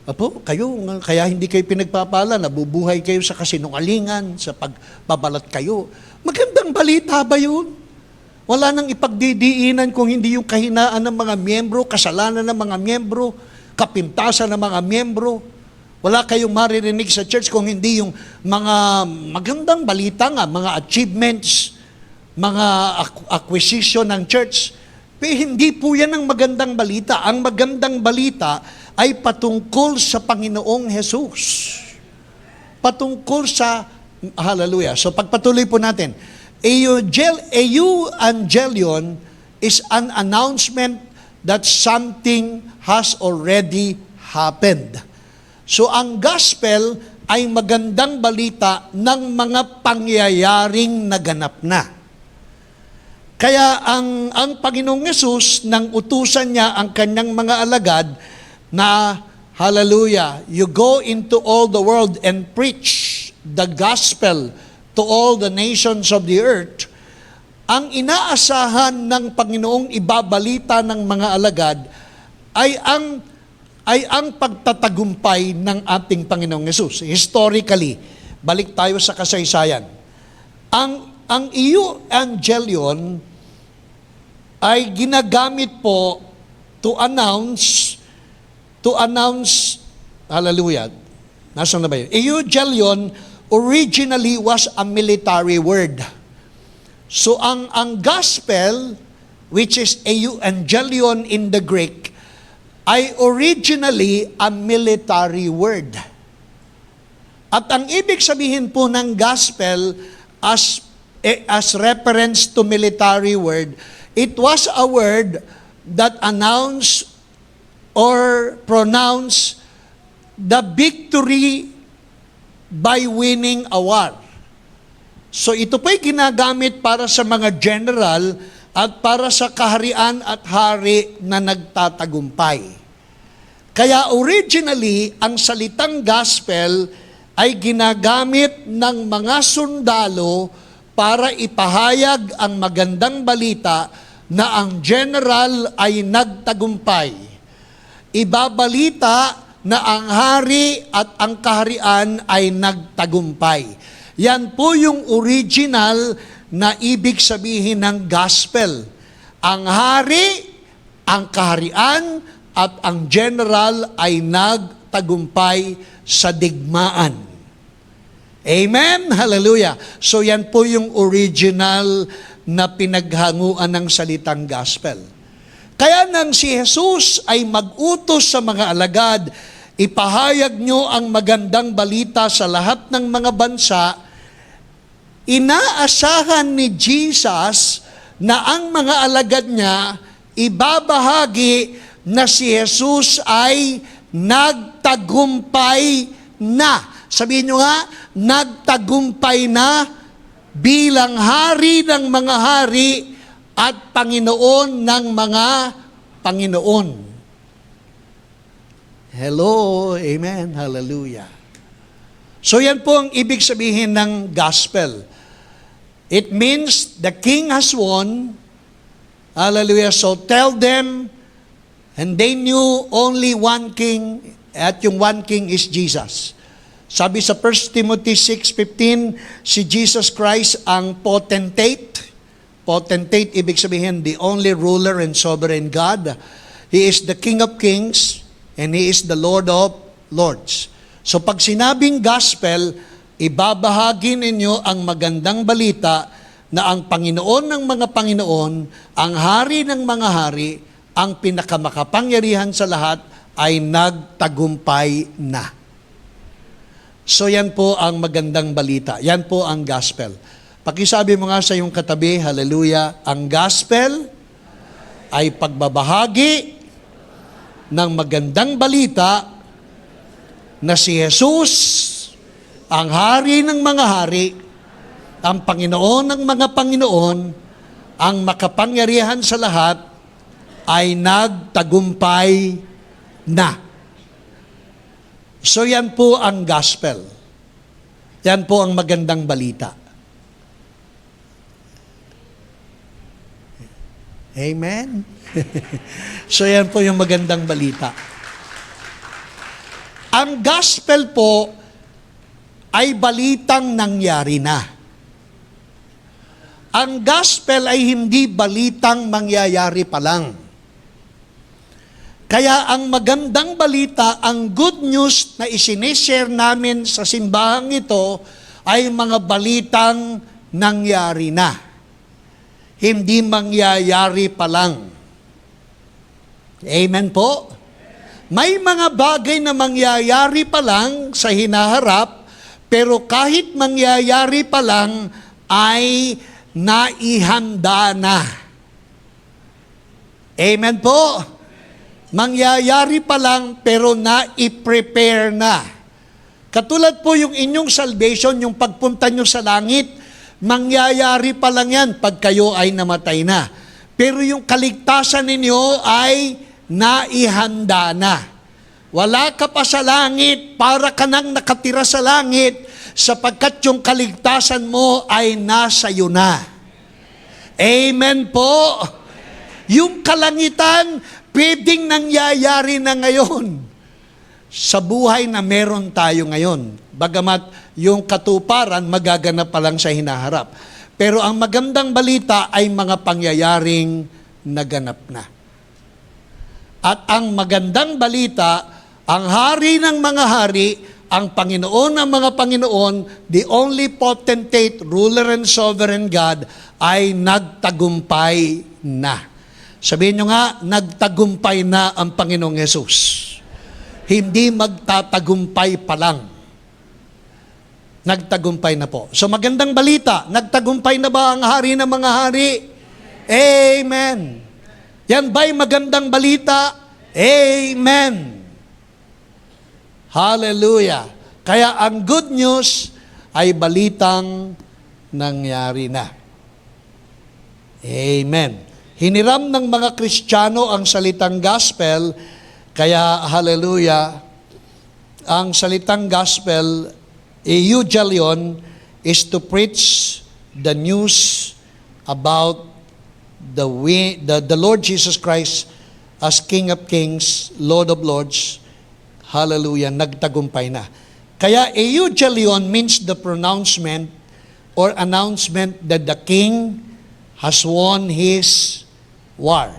Apo, kaya hindi kayo pinagpapala, nabubuhay kayo sa kasinungalingan, sa pagbabalat kayo. Magandang balita ba yun? Wala nang ipagdidiinan kung hindi yung kahinaan ng mga miyembro, kasalanan ng mga miyembro, kapintasan ng mga miyembro. Wala kayong maririnig sa church kung hindi yung mga magandang balita nga, mga achievements, mga acquisition ng church. Pero hindi po yan ang magandang balita. Ang magandang balita ay patungkol sa Panginoong Jesus. Patungkol sa, hallelujah. So pagpatuloy po natin, euangelion is an announcement that something has already happened. So ang gospel ay magandang balita ng mga pangyayaring naganap na. Kaya ang Panginoong Yesus, nang utusan niya ang kanyang mga alagad na, hallelujah, you go into all the world and preach the gospel to all the nations of the earth, ang inaasahan ng Panginoong ibabalita ng mga alagad ay ang pagtatagumpay ng ating Panginoong Yesus. Historically, balik tayo sa kasaysayan. Ang euangelion ay ginagamit po to announce, hallelujah, nasaan na ba yun? Euangelion originally was a military word. So ang gospel, which is euangelion in the Greek, ay originally a military word. At ang ibig sabihin po ng gospel as reference to military word, it was a word that announced or pronounced the victory by winning a war. So ito po'y ginagamit para sa mga general at para sa kaharian at hari na nagtatagumpay. Kaya originally, ang salitang gospel ay ginagamit ng mga sundalo para ipahayag ang magandang balita na ang general ay nagtagumpay. Ibabalita na ang hari at ang kaharian ay nagtagumpay. Yan po yung original na ibig sabihin ng gospel. Ang hari, ang kaharian, at ang general ay nagtagumpay sa digmaan. Amen? Hallelujah. So yan po yung original na pinaghanguan ng salitang gospel. Kaya nang si Jesus ay mag-utos sa mga alagad, ipahayag nyo ang magandang balita sa lahat ng mga bansa, inaasahan ni Jesus na ang mga alagad niya ibabahagi na si Jesus ay nagtagumpay na. Sabihin nyo nga, nagtagumpay na bilang hari ng mga hari at Panginoon ng mga Panginoon. Hello, amen, hallelujah. So yan po ang ibig sabihin ng gospel. It means the king has won. Hallelujah. So tell them, and they knew only one king, at yung one king is Jesus. Sabi sa 1 Timothy 6:15, si Jesus Christ ang potentate. Potentate, ibig sabihin, the only ruler and sovereign God. He is the King of Kings, and He is the Lord of Lords. So pag sinabing gospel, ibabahagi ninyo ang magandang balita na ang Panginoon ng mga Panginoon, ang hari ng mga hari, ang pinakamakapangyarihan sa lahat ay nagtagumpay na. So yan po ang magandang balita. Yan po ang gospel. Pakisabi mo nga sa iyong katabi, hallelujah, ang gospel ay pagbabahagi ng magandang balita na si Jesus, ang hari ng mga hari, ang Panginoon ng mga Panginoon, ang makapangyarihan sa lahat, ay nagtagumpay na. So yan po ang gospel. Yan po ang magandang balita. Amen? So yan po yung magandang balita. Ang gospel po ay balitang nangyari na. Ang gospel ay hindi balitang mangyayari pa lang. Kaya ang magandang balita, ang good news na isinishare namin sa simbahang ito ay mga balitang nangyari na. Hindi mangyayari pa lang. Amen po? May mga bagay na mangyayari pa lang sa hinaharap, pero kahit mangyayari pa lang ay naihanda na. Amen po? Mangyayari pa lang pero na-i-prepare na. Katulad po yung inyong salvation, yung pagpunta nyo sa langit, mangyayari pa lang yan pag kayo ay namatay na. Pero yung kaligtasan ninyo ay naihanda na. Wala ka pa sa langit, para ka nang nakatira sa langit, sapagkat yung kaligtasan mo ay nasa iyo na. Amen po. Yung kalangitan, pwedeng nangyayari na ngayon sa buhay na meron tayo ngayon. Bagamat yung katuparan magaganap pa lang sa hinaharap. Pero ang magandang balita ay mga pangyayaring naganap na. At ang magandang balita, ang hari ng mga hari, ang Panginoon ng mga Panginoon, the only potentate, ruler and sovereign God, ay nagtagumpay na. Sabihin nyo nga, nagtagumpay na ang Panginoong Yesus. Hindi magtatagumpay pa lang. Nagtagumpay na po. So magandang balita, nagtagumpay na ba ang hari ng mga hari? Amen. Yan ba'y magandang balita? Amen. Hallelujah. Kaya ang good news ay balitang nangyari na. Amen. Hiniram ng mga Kristiyano ang salitang gospel, kaya hallelujah, ang salitang gospel, euangelion, is to preach the news about the Lord Jesus Christ as King of Kings, Lord of Lords. Hallelujah, nagtagumpay na. Kaya euangelion means the pronouncement or announcement that the King has won his war.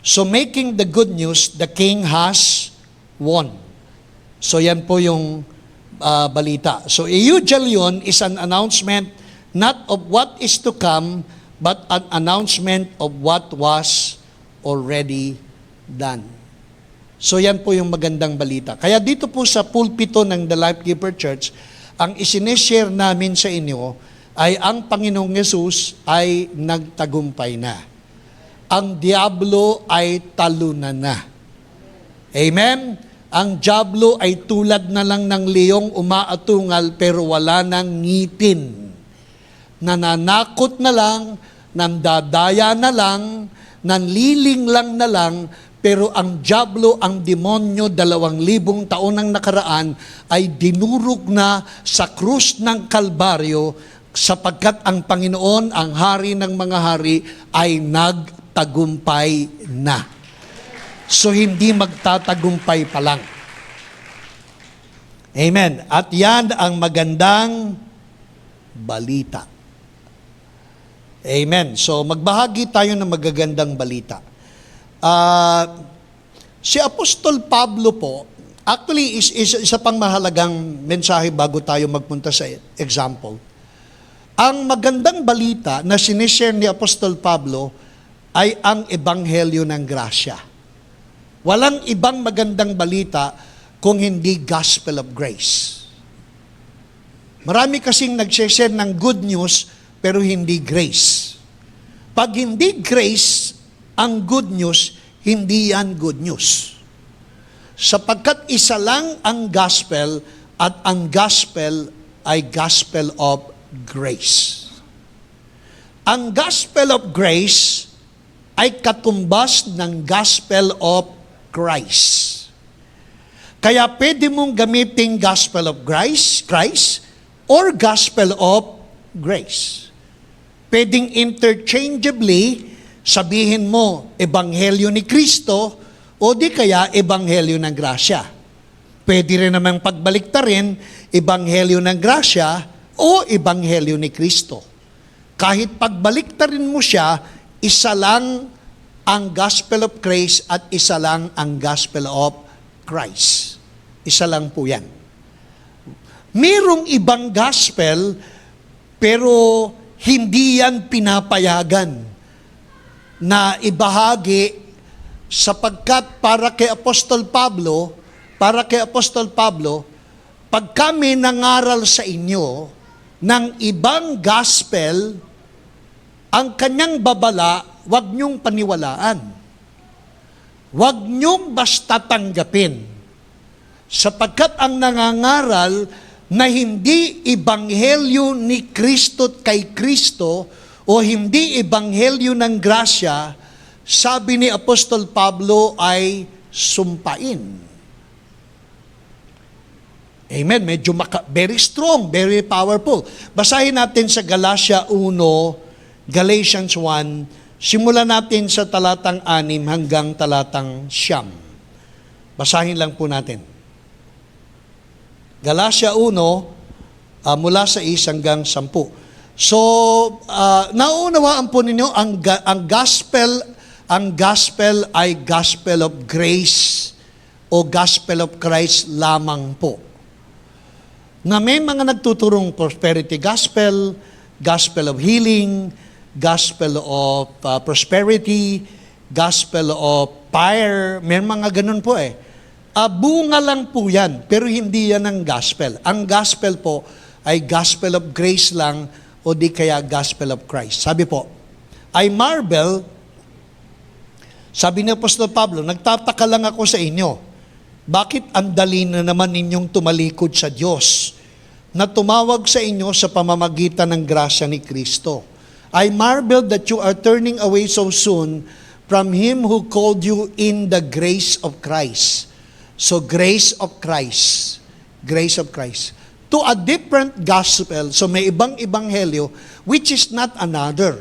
So making the good news, the King has won. So yan po yung balita. So euangelion is an announcement not of what is to come, but an announcement of what was already done. So yan po yung magandang balita. Kaya dito po sa pulpito ng The Life Giver Church, ang isineshare namin sa inyo ay ang Panginoong Yesus ay nagtagumpay na. Ang diablo ay talunan na. Amen? Ang diablo ay tulad na lang ng leyong umaatungal pero wala nang ngipin. Nananakot na lang, nandadaya na lang, nanliling lang na lang, pero ang diablo, ang demonyo, 2,000 taon nang nakaraan, ay dinurog na sa krus ng Kalbaryo, sapagkat ang Panginoon, ang hari ng mga hari, ay nagtagumpay na. So hindi magtatagumpay pa lang. Amen. At yan ang magandang balita. Amen. So magbahagi tayo ng magagandang balita. Si Apostol Pablo po, actually isa pang mahalagang mensahe bago tayo magpunta sa example. Ang magandang balita na sinishare ni Apostol Pablo ay ang Ebanghelyo ng Grasya. Walang ibang magandang balita kung hindi Gospel of Grace. Marami kasing nag-share ng good news pero hindi grace. Pag hindi grace ang good news, hindi yan good news. Sapagkat isa lang ang gospel at ang gospel ay gospel of grace. Ang gospel of grace ay katumbas ng gospel of Christ. Kaya pwede mong gamitin gospel of Christ or gospel of grace. Pwedeng interchangeably sabihin mo Ebanghelyo ni Kristo o di kaya Ebanghelyo ng Grasya. Pwede rin namang pagbaliktarin Ebanghelyo ng Grasya o Ebanghelyo ni Kristo. Kahit pagbaliktarin mo siya, isa lang ang Gospel of Grace at isa lang ang Gospel of Christ. Isa lang po yan. Mayroong ibang gospel, pero hindi yan pinapayagan na ibahagi sapagkat para kay Apostol Pablo, pag kami nangaral sa inyo ng ibang gospel, ang kanyang babala, wag niyong paniwalaan. Huwag niyong basta tanggapin, sapagkat ang nangangaral na hindi ebanghelyo ni Kristo kay Kristo o hindi ebanghelyo ng grasya, sabi ni Apostol Pablo ay sumpain. Amen. Medyo very strong, very powerful. Basahin natin sa Galatia 1, Galatians 1, simulan natin sa talatang 6 hanggang talatang 9. Basahin lang po natin. Galatia 1, mula sa 1 hanggang 10. So, nauunawaan po ninyo, ang gospel ay gospel of grace o gospel of Christ lamang po. Na may mga nagtuturong prosperity gospel, gospel of healing, gospel of prosperity, gospel of fire, may mga ganun po eh. Bunga lang po yan, pero hindi yan ang gospel. Ang gospel po ay gospel of grace lang o di kaya gospel of Christ. Sabi po, I marvel, sabi ni Apostol Pablo, nagtataka lang ako sa inyo, bakit ang dali na naman ninyong tumalikod sa Diyos na tumawag sa inyo sa pamamagitan ng grasya ni Kristo? I marvel that you are turning away so soon from Him who called you in the grace of Christ. So, grace of Christ. Grace of Christ. To a different gospel, so may ibang ebanghelyo, which is not another.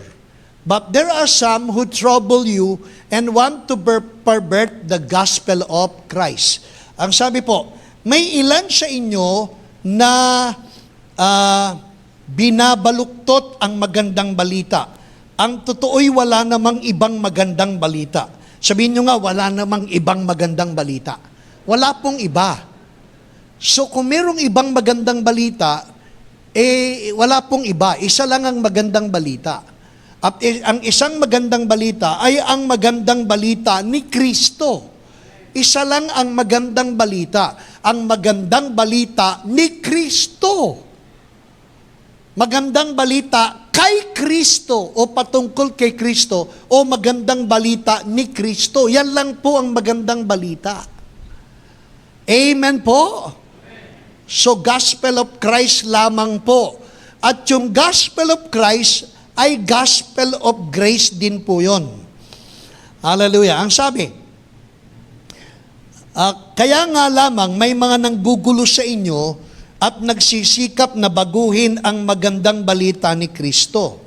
But there are some who trouble you and want to pervert the gospel of Christ. Ang sabi po, may ilan sa inyo na binabaluktot ang magandang balita. Ang totoo'y wala namang ibang magandang balita. Sabihin nyo nga, wala namang ibang magandang balita. Wala pong iba. So kung merong ibang magandang balita, wala pong iba. Isa lang ang magandang balita. At ang isang magandang balita ay ang magandang balita ni Kristo. Isa lang ang magandang balita. Ang magandang balita ni Kristo. Magandang balita kay Kristo o patungkol kay Kristo o magandang balita ni Kristo. Yan lang po ang magandang balita. Amen po? So, gospel of Christ lamang po. At yung gospel of Christ ay gospel of grace din po yun. Hallelujah. Ang sabi, kaya nga lamang may mga nanggugulo sa inyo at nagsisikap na baguhin ang magandang balita ni Kristo.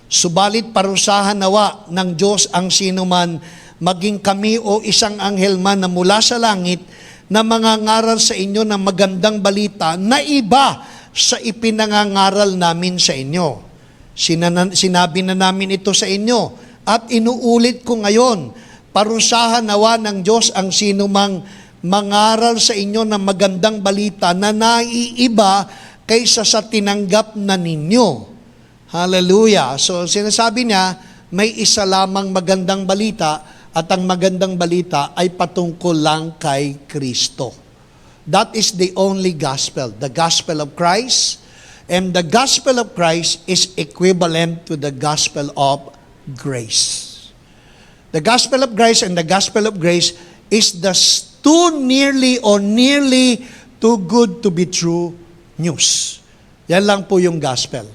Subalit parusahan nawa ng Diyos ang sinuman, maging kami o isang anghel man na mula sa langit, na mangangaral sa inyo ng magandang balita na iba sa ipinangangaral namin sa inyo. Sinabi na namin ito sa inyo at inuulit ko ngayon, parusahan nawa ng Diyos ang sinumang mangaral sa inyo ng magandang balita na naiiba kaysa sa tinanggap na ninyo. Hallelujah. So sinasabi niya, may isa lamang magandang balita at ang magandang balita ay patungkol lang kay Kristo. That is the only gospel, the gospel of Christ. And the gospel of Christ is equivalent to the gospel of grace. The gospel of Christ and the gospel of grace is the too nearly too good to be true news. Yan lang po yung gospel.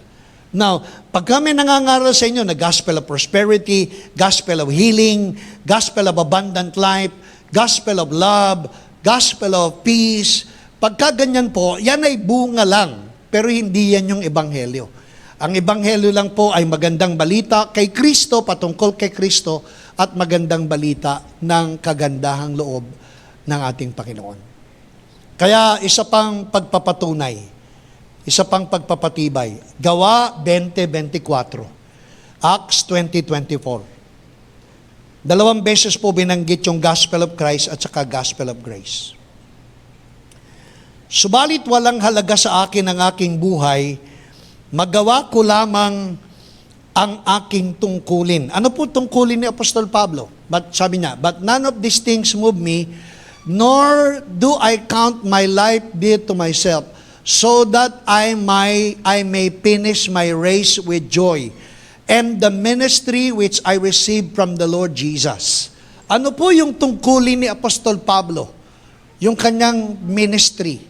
Now, pag kami nangangaral sa inyo na gospel of prosperity, gospel of healing, gospel of abundant life, gospel of love, gospel of peace, pagka ganyan po, yan ay bunga lang, pero hindi yan yung ebanghelyo. Ang ebanghelyo lang po ay magandang balita kay Kristo, patungkol kay Kristo, at magandang balita ng kagandahang loob ng ating Panginoon. Kaya isa pang pagpapatunay, isa pang pagpapatibay, Gawa 20:24, Acts 20:24. Dalawang beses po binanggit yung gospel of Christ at saka gospel of grace. Subalit walang halaga sa akin ang aking buhay, magawa ko lamang ang aking tungkulin. Ano po tungkulin ni Apostol Pablo? Sabi niya, but none of these things move me, nor do I count my life dear to myself, so that I may finish my race with joy, and the ministry which I received from the Lord Jesus. Ano po yung tungkulin ni Apostol Pablo? Yung kanyang ministry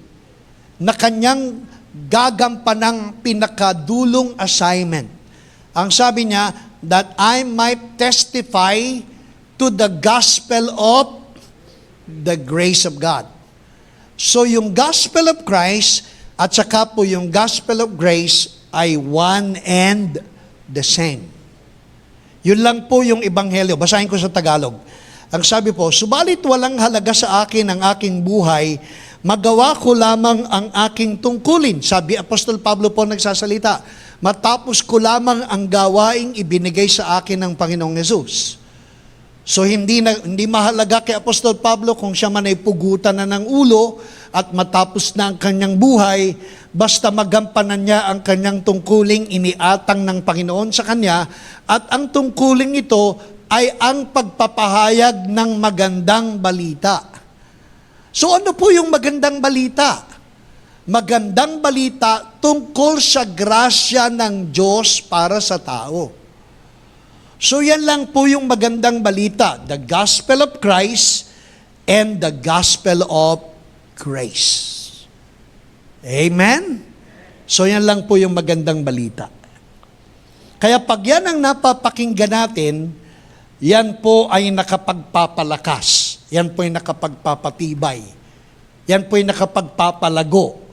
na kanyang gagampanang pinakadulong assignment. Ang sabi niya, that I might testify to the gospel of the grace of God. So yung gospel of Christ at saka po yung gospel of grace ay one and the same. Yun lang po yung ebanghelyo. Basahin ko sa Tagalog. Ang sabi po, subalit walang halaga sa akin ang aking buhay, magawa ko lamang ang aking tungkulin. Sabi Apostol Pablo po nagsasalita, matapos ko lamang ang gawaing ibinigay sa akin ng Panginoong Hesus. So hindi mahalaga kay Apostol Pablo kung siya man ay pugutan na ng ulo at matapos na ang kanyang buhay, basta magampanan niya ang kanyang tungkuling iniatang ng Panginoon sa kanya, at ang tungkuling ito ay ang pagpapahayag ng magandang balita. So ano po yung magandang balita? Magandang balita tungkol sa grasya ng Diyos para sa tao. So yan lang po yung magandang balita, the gospel of Christ and the gospel of grace. Amen? So yan lang po yung magandang balita. Kaya pag yan ang napapakinggan natin, yan po ay nakapagpapalakas. Yan po ay nakapagpapatibay. Yan po ay nakapagpapalago.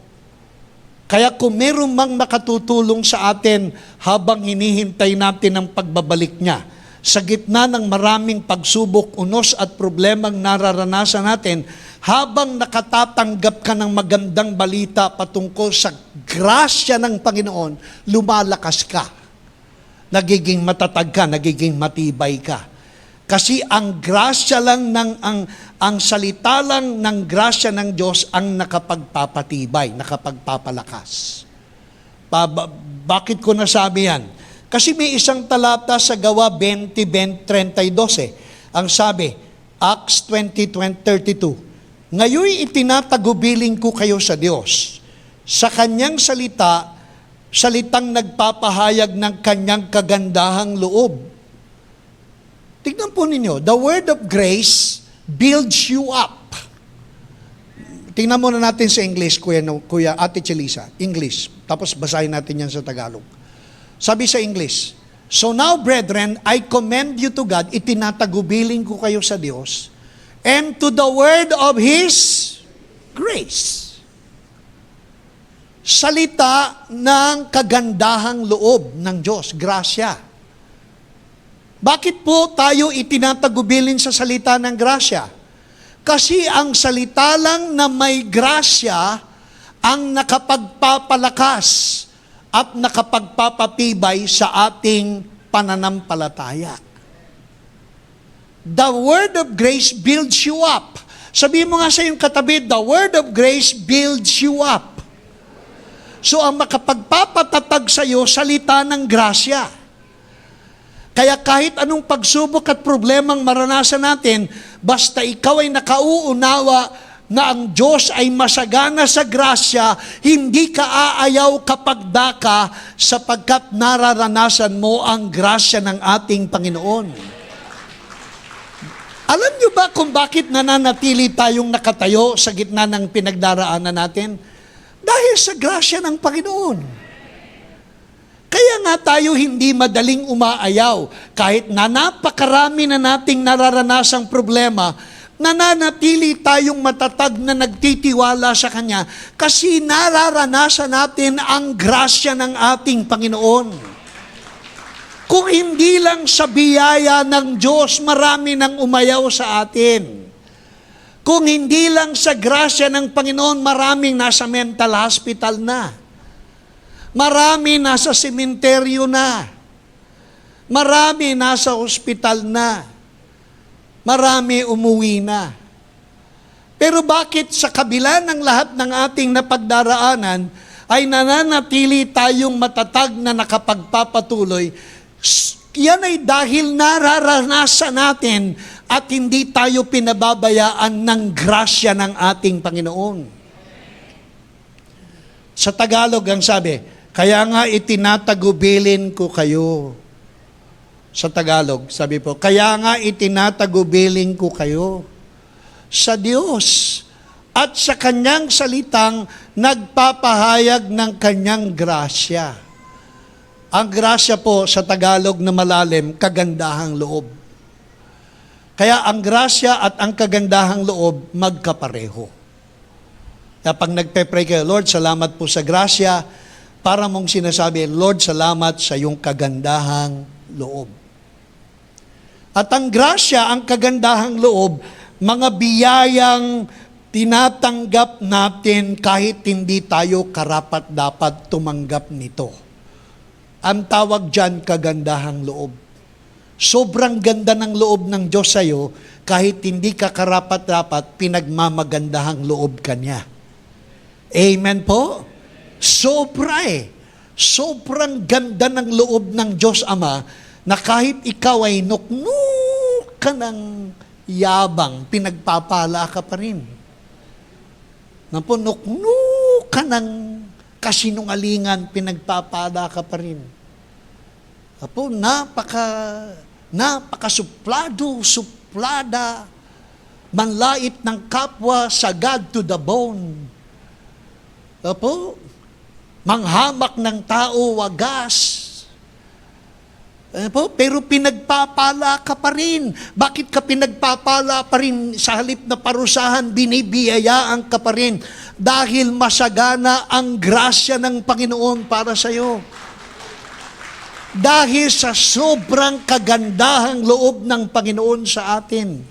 Kaya kung meron mang makatutulong sa atin habang hinihintay natin ang pagbabalik niya, sa gitna ng maraming pagsubok, unos at problemang nararanasan natin, habang nakatatanggap ka ng magandang balita patungkol sa grasya ng Panginoon, lumalakas ka. Nagiging matatag ka, nagiging matibay ka. Kasi ang grasya lang ang salita lang ng grasya ng Diyos ang nakapagpapatibay, nakapagpapalakas. Bakit ko nasabi yan? Kasi may isang talata sa Gawa 20:32. Ang sabi, Acts 20:32. Ngayoy itinatagubilin ko kayo sa Diyos. Sa kanyang salita, salitang nagpapahayag ng kanyang kagandahang loob. Tignan po ninyo, the word of grace builds you up. Tingnan muna natin sa English, Kuya Ate Chelisa. English. Tapos basahin natin yan sa Tagalog. Sabi sa English, so now, brethren, I commend you to God, itinatagubilin ko kayo sa Diyos, and to the word of His grace. Salita ng kagandahang loob ng Diyos, grasya. Bakit po tayo itinatagubilin sa salita ng grasya? Kasi ang salita lang na may grasya ang nakapagpapalakas at nakapagpapatibay sa ating pananampalataya. The word of grace builds you up. Sabihin mo nga sa iyong katabi, the word of grace builds you up. So ang makapagpapatatag sa iyo, salita ng grasya. Kaya kahit anong pagsubok at problemang maranasan natin, basta ikaw ay nakauunawa na ang Diyos ay masagana sa grasya, hindi ka aayaw kapag daka sapagkat nararanasan mo ang grasya ng ating Panginoon. Alam niyo ba kung bakit nananatili tayong nakatayo sa gitna ng pinagdaraanan natin? Dahil sa grasya ng Panginoon. Kaya nga tayo hindi madaling umaayaw. Kahit na napakarami na nating nararanasang problema, nananatili tayong matatag na nagtitiwala sa Kanya kasi nararanasan natin ang grasya ng ating Panginoon. Kung hindi lang sa biyaya ng Diyos, marami nang umayaw sa atin. Kung hindi lang sa grasya ng Panginoon, maraming nasa mental hospital na. Marami nasa sementeryo na. Marami nasa ospital na. Marami umuwi na. Pero bakit sa kabila ng lahat ng ating napagdaraanan, ay nananatili tayong matatag na nakapagpapatuloy? Yan ay dahil nararanasan natin at hindi tayo pinababayaan ng grasya ng ating Panginoon. Sa Tagalog ang sabi, kaya nga itinatagubilin ko kayo. sa Tagalog, sabi po, kaya nga itinatagubilin ko kayo sa Diyos at sa Kanyang salitang nagpapahayag ng Kanyang grasya. Ang grasya po sa Tagalog na malalim, kagandahang loob. Kaya ang grasya at ang kagandahang loob, magkapareho. Kaya pag nagpe-pray kayo, Lord, salamat po sa grasya, para mong sinasabi, Lord, salamat sa iyong kagandahang loob. At ang grasya, ang kagandahang loob, mga biyayang tinatanggap natin kahit hindi tayo karapat-dapat tumanggap nito. Ang tawag dyan, kagandahang loob. Sobrang ganda ng loob ng Diyos sa'yo, kahit hindi ka karapat-dapat, pinagmamagandahang loob ka niya. Amen po? Sobra eh. Sobrang ganda ng loob ng Diyos Ama, na kahit ikaw ay nuknuk ka ng yabang, pinagpapala ka pa rin. Nuknuk ka ng kasinungalingan, pinagpapala ka pa rin. Apo, suplada, manlait ng kapwa, sagad to the bone. Apo, manghamak ng tao, wagas. Pero pinagpapala ka pa rin. Bakit ka pinagpapala pa rin? Sa halip na parusahan, binibiyayaan ka pa rin. Dahil masagana ang grasya ng Panginoon para sa iyo. Dahil sa sobrang kagandahang loob ng Panginoon sa atin.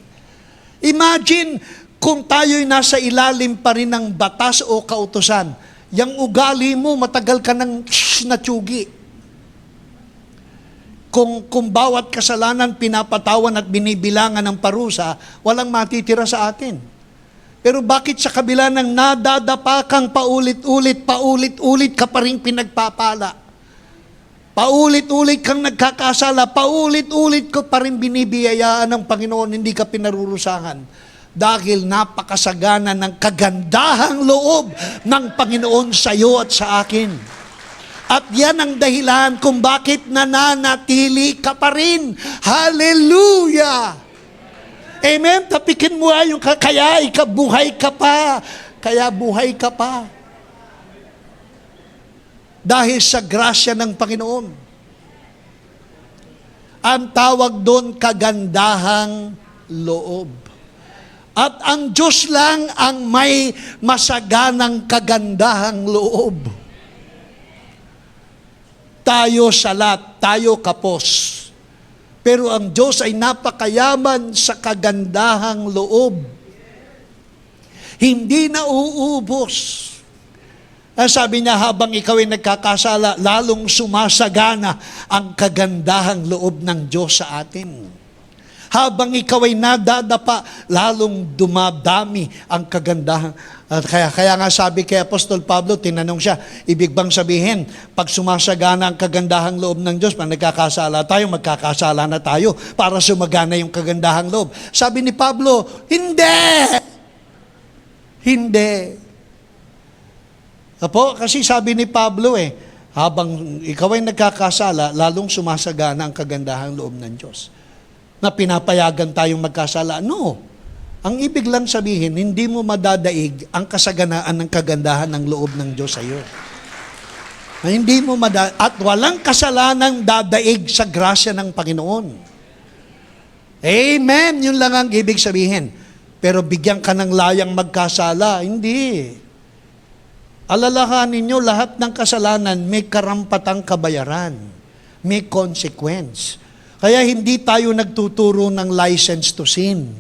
Imagine kung tayo'y nasa ilalim pa rin ng batas o kautusan. Yang ugali mo, matagal ka ng natsugi. Kung bawat kasalanan pinapatawan at binibilangan ng parusa, walang matitira sa atin. Pero bakit sa kabila ng nadadapa kang paulit-ulit ka pa rin pinagpapala? Paulit-ulit kang nagkakasala, paulit-ulit ko pa rin binibiyayaan ng Panginoon, hindi ka pinarurusahan. Dahil napakasagana ng kagandahang loob ng Panginoon sa iyo at sa akin. At yan ang dahilan kung bakit nananatili ka pa rin. Hallelujah! Amen? Tapikin mo yung kaya ikabuhay ka pa. Kaya buhay ka pa. Dahil sa grasya ng Panginoon. Ang tawag doon, kagandahang loob. At ang Diyos lang ang may masaganang kagandahang loob. Tayo salat, tayo kapos. Pero ang Diyos ay napakayaman sa kagandahang loob. Hindi na uubos. Sabi niya, habang ikaw ay nagkakasala, lalong sumasagana ang kagandahang loob ng Diyos sa atin. Habang ikaw ay nadadapa, lalong dumadami ang kagandahan. Kaya nga sabi kay Apostol Pablo, tinanong siya, ibig bang sabihin, pag sumasagana ang kagandahang loob ng Diyos, pag nagkakasala tayo, magkakasala na tayo para sumagana yung kagandahang loob. Sabi ni Pablo, hindi! Hindi. Apo, kasi sabi ni Pablo habang ikaw ay nagkakasala, lalong sumasagana ang kagandahang loob ng Diyos. Na pinapayagan tayong magkasala. No. Ang ibig lang sabihin, hindi mo madadaig ang kasaganaan ng kagandahan ng loob ng Diyos sa iyo. Hindi mo at walang kasalanang dadaig sa grasya ng Panginoon. Amen! Yun lang ang ibig sabihin. Pero bigyan ka ng layang magkasala. Hindi. Alalahanin nyo, lahat ng kasalanan may karampatang kabayaran. May consequence. Kaya hindi tayo nagtuturo ng license to sin.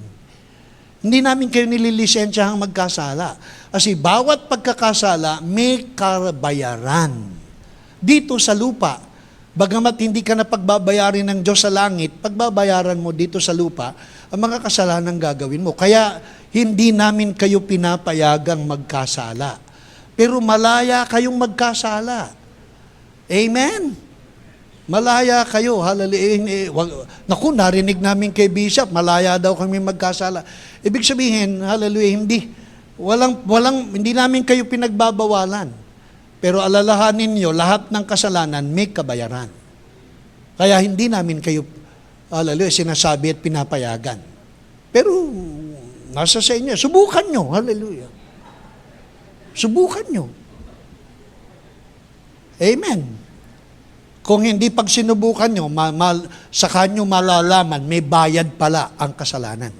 Hindi namin kayo nililisensyahang magkasala. Kasi bawat pagkakasala, may kabayaran. Dito sa lupa, bagamat hindi ka na pagbabayarin ng Diyos sa langit, pagbabayaran mo dito sa lupa, ang mga kasalanan gagawin mo. Kaya hindi namin kayo pinapayagang magkasala. Pero malaya kayong magkasala. Amen? Malaya kayo, hallelujah. Naku, narinig namin kay Bishop, malaya daw kami magkasala. Ibig sabihin, hallelujah, hindi namin kayo pinagbabawalan. Pero alalahanin niyo, lahat ng kasalanan may kabayaran. Kaya hindi namin kayo hallelujah, sinasabi at pinapayagan. Pero, nasa sa inyo, subukan nyo, hallelujah. Subukan nyo. Amen. Kung hindi pag sinubukan nyo, saka nyo malalaman, may bayad pala ang kasalanan.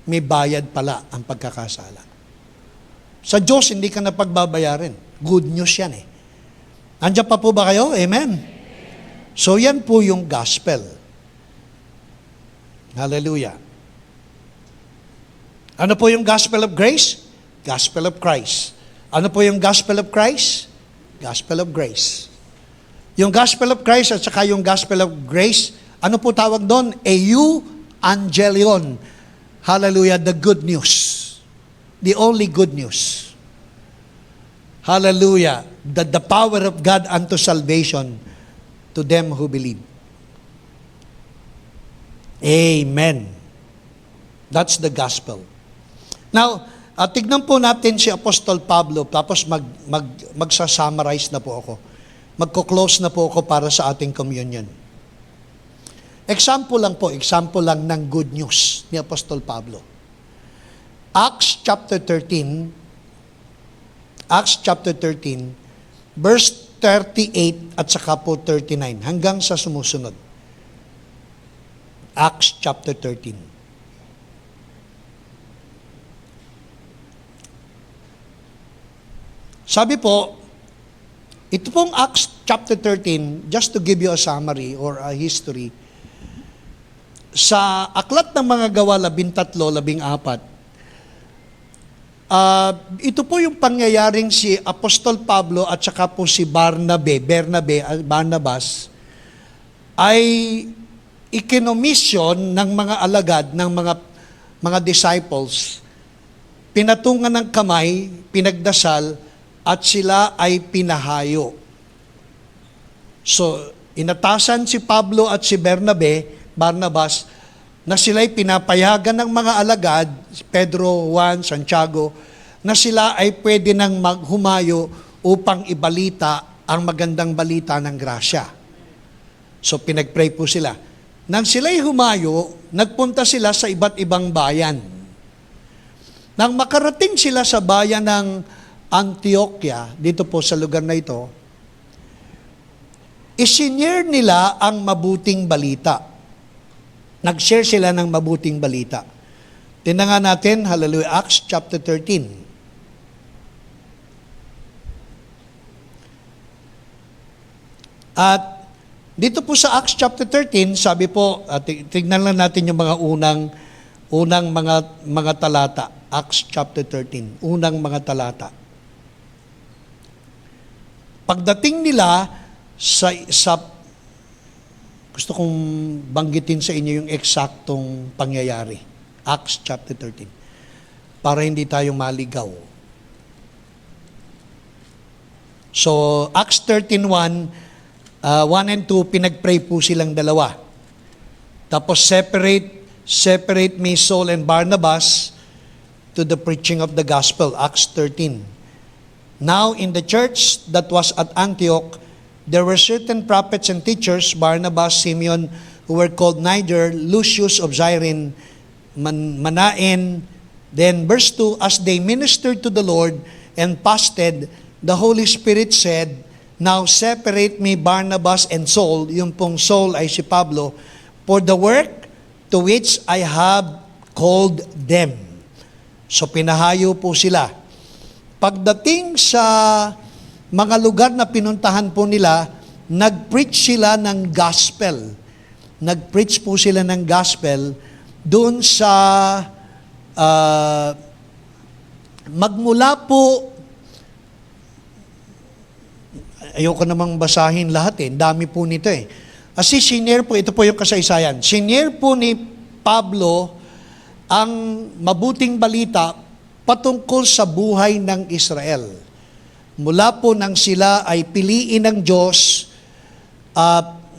May bayad pala ang pagkakasala. Sa Diyos, hindi ka na pagbabayarin. Good news yan eh. Andiyan pa po ba kayo? Amen. So yan po yung gospel. Hallelujah. Ano po yung gospel of grace? Gospel of Christ. Ano po yung gospel of Christ? Gospel of grace. Yung gospel of Christ at saka yung gospel of grace, ano po tawag doon? Evangelion. Hallelujah, the good news. The only good news. Hallelujah, the power of God unto salvation to them who believe. Amen. That's the gospel. Now, tignan po natin si Apostol Pablo, tapos magsa-summarize na po ako. Magko-close na po ako para sa ating communion. Example lang ng good news ni Apostol Pablo. Acts chapter 13, verse 38 at saka po 39, hanggang sa sumusunod. Acts chapter 13. Sabi po, ito pong Acts chapter 13, just to give you a summary or a history, sa aklat ng mga gawa 13, 14, ito po yung pangyayaring si Apostol Pablo at saka po si Barnabas ay ikinomisyon ng mga alagad, ng mga disciples, pinatungan ng kamay, pinagdasal, at sila ay pinahayo. So, inatasan si Pablo at si Barnabas, na sila'y pinapayagan ng mga alagad, Pedro, Juan, Santiago, na sila ay pwede nang maghumayo upang ibalita ang magandang balita ng grasya. So, pinag-pray po sila. Nang sila'y humayo, nagpunta sila sa iba't ibang bayan. Nang makarating sila sa bayan ng Antioquia, dito po sa lugar na ito, isinyer nila ang mabuting balita. Nag-share sila ng mabuting balita. Tingnan nga natin, hallelujah, Acts chapter 13. At dito po sa Acts chapter 13, sabi po, tignan lang natin yung mga unang mga talata. Acts chapter 13, unang mga talata. Pagdating nila sa gusto kong banggitin sa inyo yung eksaktong pangyayari. Acts chapter 13. Para hindi tayo maligaw. So, Acts 13:1, 1 and 2, pinag-pray po silang dalawa. Tapos, separate me, Saul and Barnabas, to the preaching of the gospel. Acts 13. Now, in the church that was at Antioch, there were certain prophets and teachers, Barnabas, Simeon, who were called Niger, Lucius of Cyrene, Manaen. Then, verse 2, as they ministered to the Lord and fasted, the Holy Spirit said, now separate me, Barnabas and Saul, yung pong Saul ay si Pablo, for the work to which I have called them. So, pinahayo po sila. Pagdating sa mga lugar na pinuntahan po nila, nag-preach sila ng gospel. Nag-preach po sila ng gospel doon sa magmula po, ayoko namang basahin lahat dami po nito Kasi senior po, ito po yung kasaysayan. Senior po ni Pablo ang mabuting balita patungkol sa buhay ng Israel. Mula po nang sila ay piliin ng Diyos,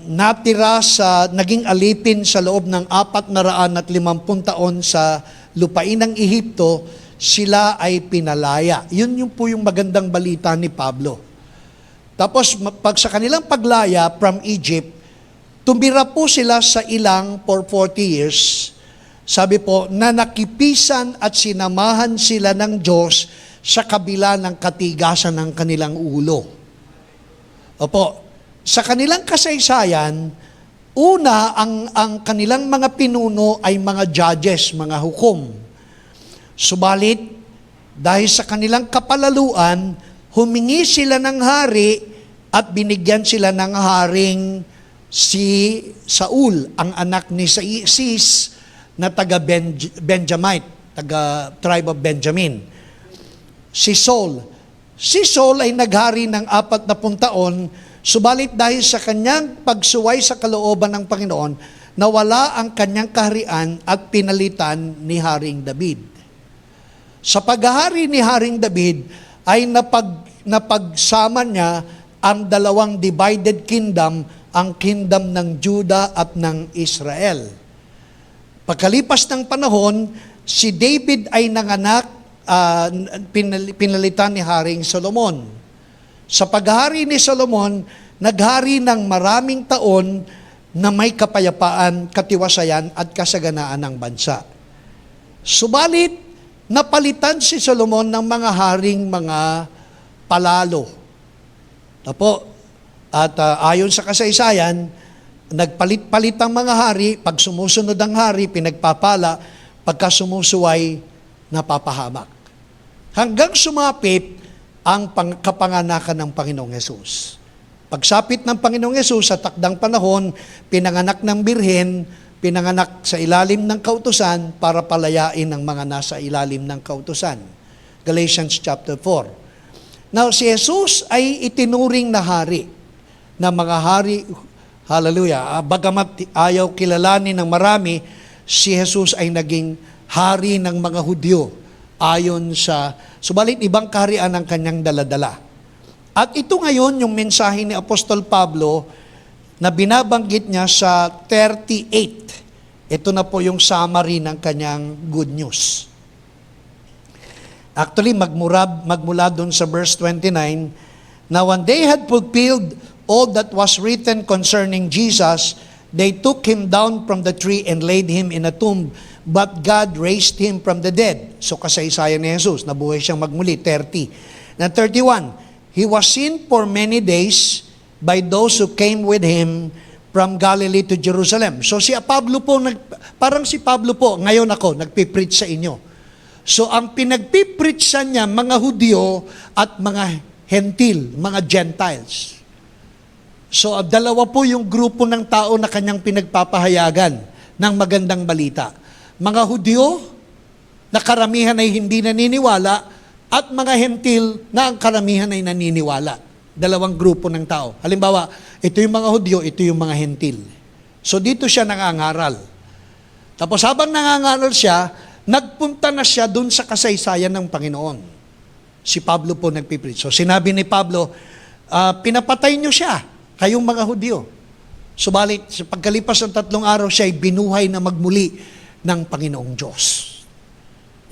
natira naging alipin sa loob ng 450 taon sa lupain ng Ehipto, sila ay pinalaya. Yun po yung magandang balita ni Pablo. Tapos, pag sa kanilang paglaya from Egypt, Tumira po sila sa ilang for 40 years. Sabi po, na nakipisan at sinamahan sila ng Diyos sa kabila ng katigasan ng kanilang ulo. Opo, sa kanilang kasaysayan, una, ang kanilang mga pinuno ay mga judges, mga hukom. Subalit, dahil sa kanilang kapalaluan, humingi sila ng hari at binigyan sila ng haring si Saul, ang anak ni Cis na taga Benjamite, taga tribe of Benjamin. Si Saul ay naghari ng 40 taon, subalit dahil sa kanyang pagsuway sa kalooban ng Panginoon, nawala ang kanyang kaharian at pinalitan ni Haring David. Sa paghahari ni Haring David ay napagsama niya ang dalawang divided kingdom, ang kingdom ng Judah at ng Israel. Pagkalipas ng panahon, si David ay nanganak, pinalitan ni Haring Solomon. Sa paghari ni Solomon, naghari ng maraming taon na may kapayapaan, katiwasayan at kasaganaan ng bansa. Subalit, napalitan si Solomon ng mga haring mga palalo. At ayon sa kasaysayan, nagpalit-palit ang mga hari, pag sumusunod ang hari, pinagpapala, pagka sumusuway, napapahamak. Hanggang sumapit ang kapanganakan ng Panginoong Hesus. Pagsapit ng Panginoong Hesus sa takdang panahon, pinanganak ng birhen, pinanganak sa ilalim ng kautusan para palayain ang mga nasa ilalim ng kautusan. Galatians chapter 4. Now, si Jesus ay itinuring na hari, na mga hari, hallelujah, bagamat ayaw kilalanin ng marami, si Jesus ay naging hari ng mga Hudyo ayon sa, subalit ibang kaharian ang kanyang daladala. At ito ngayon yung mensahe ni Apostol Pablo na binabanggit niya sa 38. Ito na po yung summary ng kanyang good news. Actually, magmula doon sa verse 29, now when they had fulfilled all that was written concerning Jesus, they took him down from the tree and laid him in a tomb, but God raised him from the dead. So kasaysayan ni Jesus, nabuhay siyang magmuli, 30. Na 31, he was seen for many days by those who came with him from Galilee to Jerusalem. So si Pablo po, parang si Pablo po, ngayon ako, nagpipreach sa inyo. So ang pinagpipreachan niya, mga Hudyo at mga Hentil, mga Gentiles. So dalawa po yung grupo ng tao na kanyang pinagpapahayagan ng magandang balita. Mga Hudyo na karamihan ay hindi naniniwala at mga Hentil na ang karamihan ay naniniwala. Dalawang grupo ng tao. Halimbawa, ito yung mga Hudyo, ito yung mga Hentil. So dito siya nangangaral. Tapos habang nangangaral siya, nagpunta na siya dun sa kasaysayan ng Panginoon. Si Pablo po nagpipreach. So sinabi ni Pablo, pinapatay niyo siya, kayong mga Hudyo. Subalit, sa pagkalipas ng 3 araw, siya ay binuhay na magmuli ng Panginoong Diyos.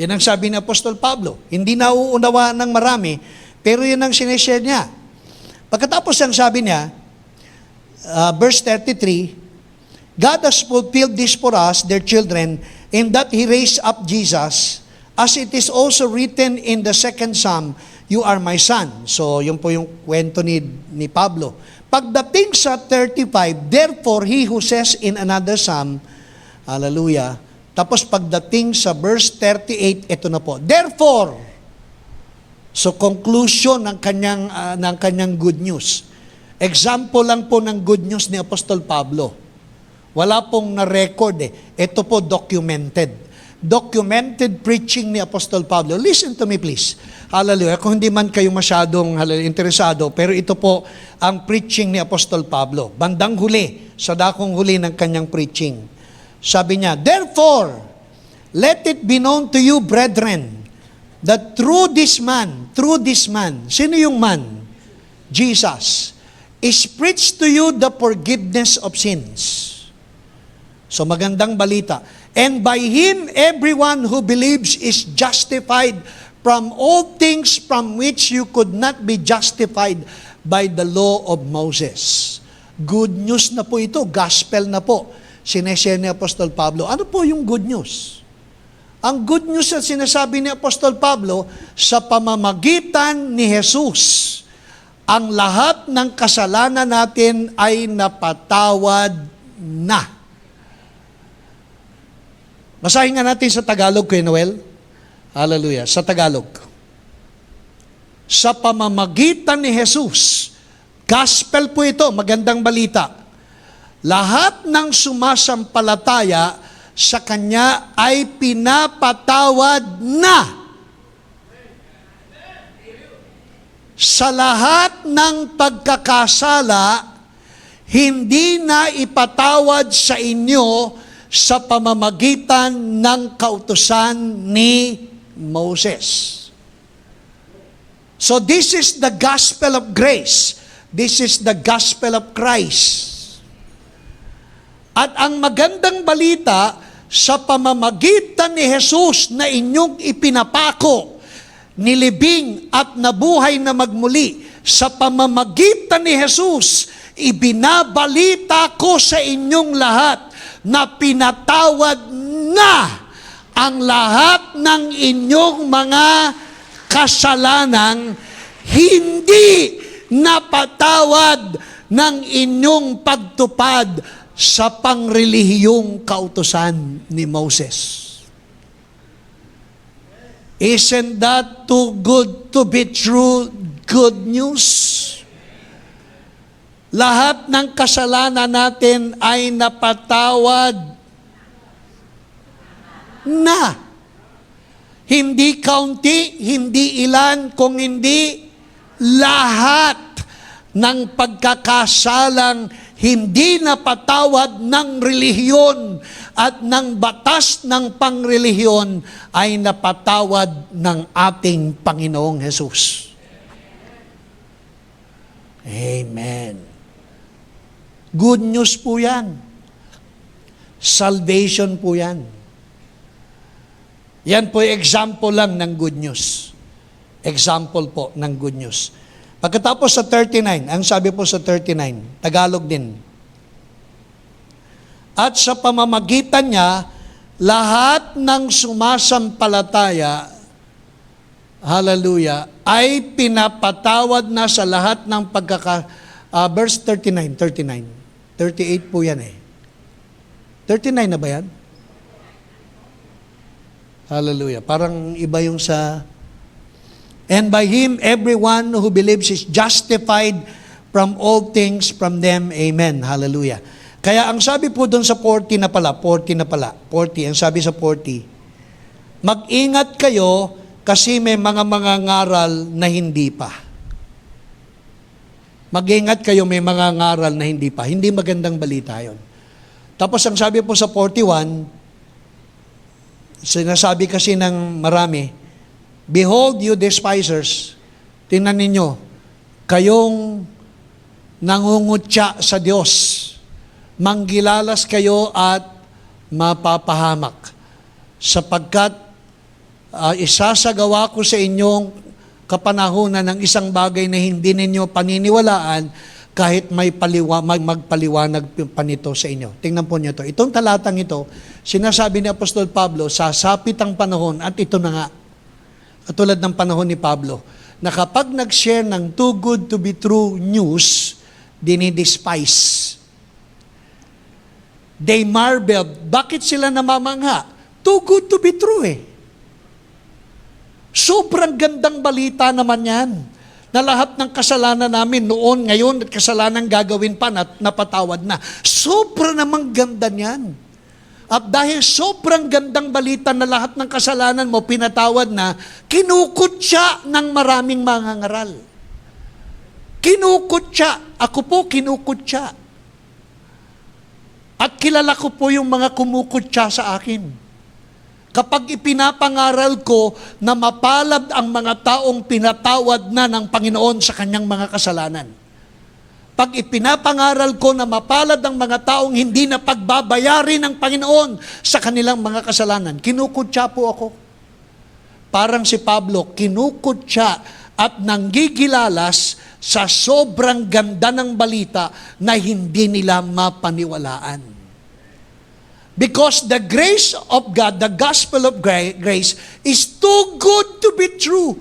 Yan ang sabi ni Apostol Pablo. Hindi nauunawa ng marami, pero yan ang sineshare niya. Pagkatapos ang sabi niya, verse 33, God has fulfilled this for us, their children, in that He raised up Jesus, as it is also written in the second Psalm, you are my son. So, yun po yung kwento ni Pablo. Pagdating sa 35, therefore he who says in another Psalm, hallelujah, tapos pagdating sa verse 38, ito na po, therefore, so conclusion ng kanyang good news. Example lang po ng good news ni Apostol Pablo. Wala pong na-record eh. Ito po documented. Documented preaching ni Apostol Pablo. Listen to me please. Hallelujah. Kung hindi man kayo masyadong interesado, pero ito po ang preaching ni Apostol Pablo. Bandang huli, sa dakong huli ng kanyang preaching. Sabi niya, therefore, let it be known to you, brethren, that through this man, sino yung man? Jesus, is preached to you the forgiveness of sins. So magandang balita. And by Him, everyone who believes is justified from all things from which you could not be justified by the law of Moses. Good news na po ito, gospel na po. Sineshare ni Apostol Pablo. Ano po yung good news? Ang good news na sinasabi ni Apostol Pablo, sa pamamagitan ni Jesus, ang lahat ng kasalanan natin ay napatawad na. Basahin nga natin sa Tagalog, Kuya Noel. Hallelujah. Sa Tagalog. Sa pamamagitan ni Jesus, gospel po ito, magandang balita. Lahat ng sumasampalataya sa Kanya ay pinapatawad na. Sa lahat ng pagkakasala, hindi na ipatawad sa inyo sa pamamagitan ng kautusan ni Moses. So this is the gospel of grace. This is the gospel of Christ. At ang magandang balita, sa pamamagitan ni Jesus na inyong ipinapako, nilibing at nabuhay na magmuli, sa pamamagitan ni Jesus, ibinabalita ko sa inyong lahat na pinatawad na ang lahat ng inyong mga kasalanan, hindi napatawad ng inyong pagtupad sa pangrelihiyong kautusan ni Moses. Isn't that too good to be true good news? Lahat ng kasalanan natin ay napatawad na. Hindi kaunti, hindi ilan, kung hindi lahat ng pagkakasalang hindi napatawad ng relihiyon at ng batas ng pangrelihiyon ay napatawad ng ating Panginoong Hesus. Amen. Good news po yan. Salvation po yan. Yan po example lang ng good news. Example po ng good news. Pagkatapos sa 39, ang sabi po sa 39, Tagalog din. At sa pamamagitan niya, lahat ng sumasampalataya, hallelujah, ay pinapatawad na sa lahat ng verse 39, 38 po yan eh. 39 na ba yan? Hallelujah. Parang iba yung sa... And by Him, everyone who believes is justified from all things from them. Amen. Hallelujah. Kaya ang sabi po doon sa 40 na pala, ang sabi sa 40, mag-ingat kayo kasi may mga ngaral na hindi pa. Mag-ingat kayo, may mga ngaral na hindi pa. Hindi magandang balita yon. Tapos ang sabi po sa 41, sinasabi kasi ng marami, behold you despisers, tingnan ninyo, kayong nangungutya sa Diyos, manggilalas kayo at mapapahamak, sapagkat isasagawa ko sa inyong kapanahunan ng isang bagay na hindi ninyo paniniwalaan kahit may magpaliwanag pa nito sa inyo. Tingnan po niyo ito. Itong talatang ito, sinasabi ni Apostol Pablo, sasapit ang panahon at ito na nga, katulad ng panahon ni Pablo, na kapag nag-share ng too good to be true news, dinidespise. They marveled. Bakit sila namamangha? Too good to be true eh. Sobrang gandang balita naman yan, na lahat ng kasalanan namin noon, ngayon, at kasalanan gagawin pa na napatawad na. Sobra namang ganda niyan. At dahil sobrang gandang balita na lahat ng kasalanan mo pinatawad na, kinukutya ng maraming mga ngaral. Kinukutya. Ako po kinukutya. At kilala ko po yung mga kumukutya sa akin. Kapag ipinapangaral ko na mapalad ang mga taong pinatawad na ng Panginoon sa kanyang mga kasalanan. Pag ipinapangaral ko na mapalad ang mga taong hindi na pagbabayari ng Panginoon sa kanilang mga kasalanan, kinukutya po ako. Parang si Pablo, kinukutya at nanggigilalas sa sobrang ganda ng balita na hindi nila mapaniwalaan. Because the grace of God, the gospel of grace, is too good to be true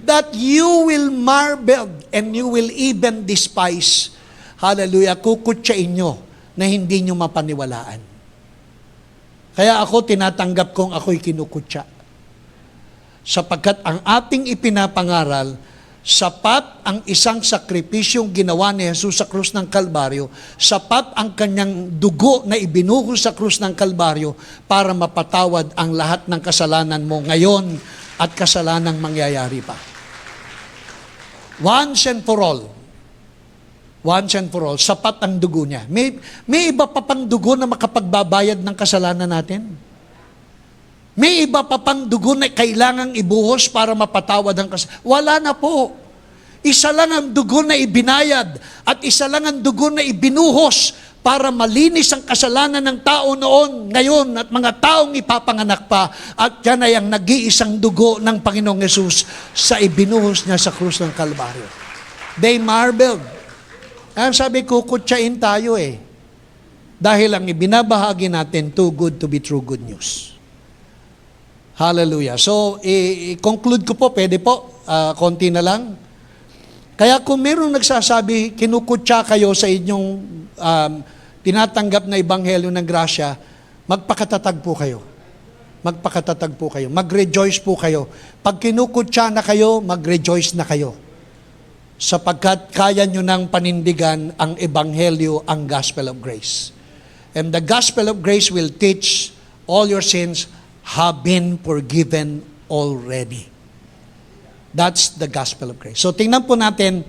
that you will marvel and you will even despise. Hallelujah, kukutsain nyo na hindi nyo mapaniwalaan. Kaya ako tinatanggap kong ako'y kinukutsa. Sapagkat ang ating ipinapangaral, sapat ang isang sakripisyong ginawa ni Jesus sa krus ng Kalbaryo, sapat ang kanyang dugo na ibinuhos sa krus ng Kalbaryo para mapatawad ang lahat ng kasalanan mo ngayon at kasalanang mangyayari pa. Once and for all. Once and for all. Sapat ang dugo niya. May iba pa pang dugo na makapagbabayad ng kasalanan natin? May iba pa pang dugo na kailangang ibuhos para mapatawad ang kasalanan? Wala na po. Isa lang ang dugo na ibinayad at isa lang ang dugo na ibinuhos para malinis ang kasalanan ng tao noon, ngayon at mga taong ipapanganak pa. At yan ay ang nag-iisang dugo ng Panginoong Yesus sa ibinuhos niya sa krus ng Kalbaryo. They marveled. Ang sabi ko, kutsain tayo eh. Dahil ang ibinabahagi natin, too good to be true good news. Hallelujah. So, i-conclude ko po, pwede po, konti na lang. Kaya kung mayroong nagsasabi, kinukutsa kayo sa inyong tinatanggap na ebanghelyo ng grasya, magpakatatag po kayo. Magpakatatag po kayo. Mag-rejoice po kayo. Pag kinukutsa na kayo, mag-rejoice na kayo. Sapagkat kaya nyo nang panindigan ang ebanghelyo, ang gospel of grace. And the gospel of grace will teach all your sins have been forgiven already. That's the gospel of grace. So tingnan po natin,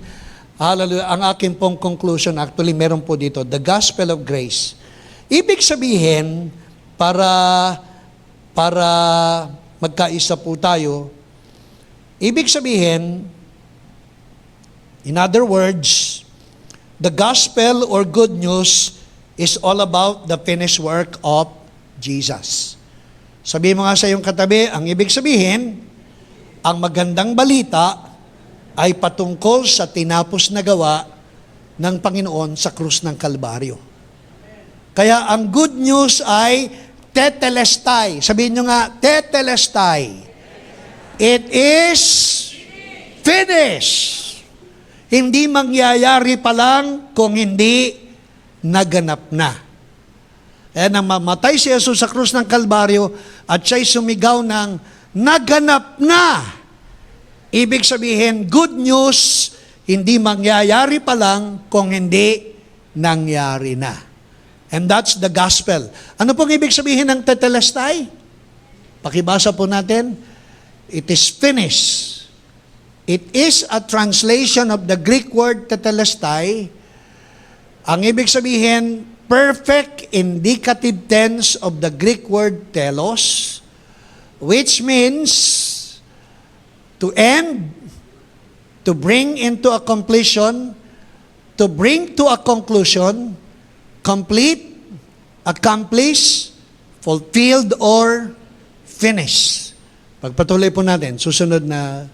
hallelujah, ang aking pong conclusion, actually meron po dito, the gospel of grace. Ibig sabihin, para magkaisa po tayo, ibig sabihin, in other words, the gospel or good news is all about the finished work of Jesus. Sabihin mo nga sa iyong katabi, ang ibig sabihin, ang magandang balita ay patungkol sa tinapos na gawa ng Panginoon sa krus ng Kalbaryo. Kaya ang good news ay tetelestai. Sabihin nyo nga, tetelestai. It is finished. Hindi mangyayari pa lang kung hindi naganap na. Kaya nang mamatay si Jesus sa krus ng Kalbaryo at siya'y sumigaw ng naganap na. Ibig sabihin, good news, hindi mangyayari pa lang kung hindi nangyari na. And that's the gospel. Ano pong ibig sabihin ng tetelestai? Pakibasa po natin. It is finished. It is a translation of the Greek word tetelestai. Ang ibig sabihin, perfect indicative tense of the Greek word telos, which means to end, to bring into a completion, to bring to a conclusion, complete, accomplish, fulfilled, or finish. Pagpatuloy po natin, susunod na,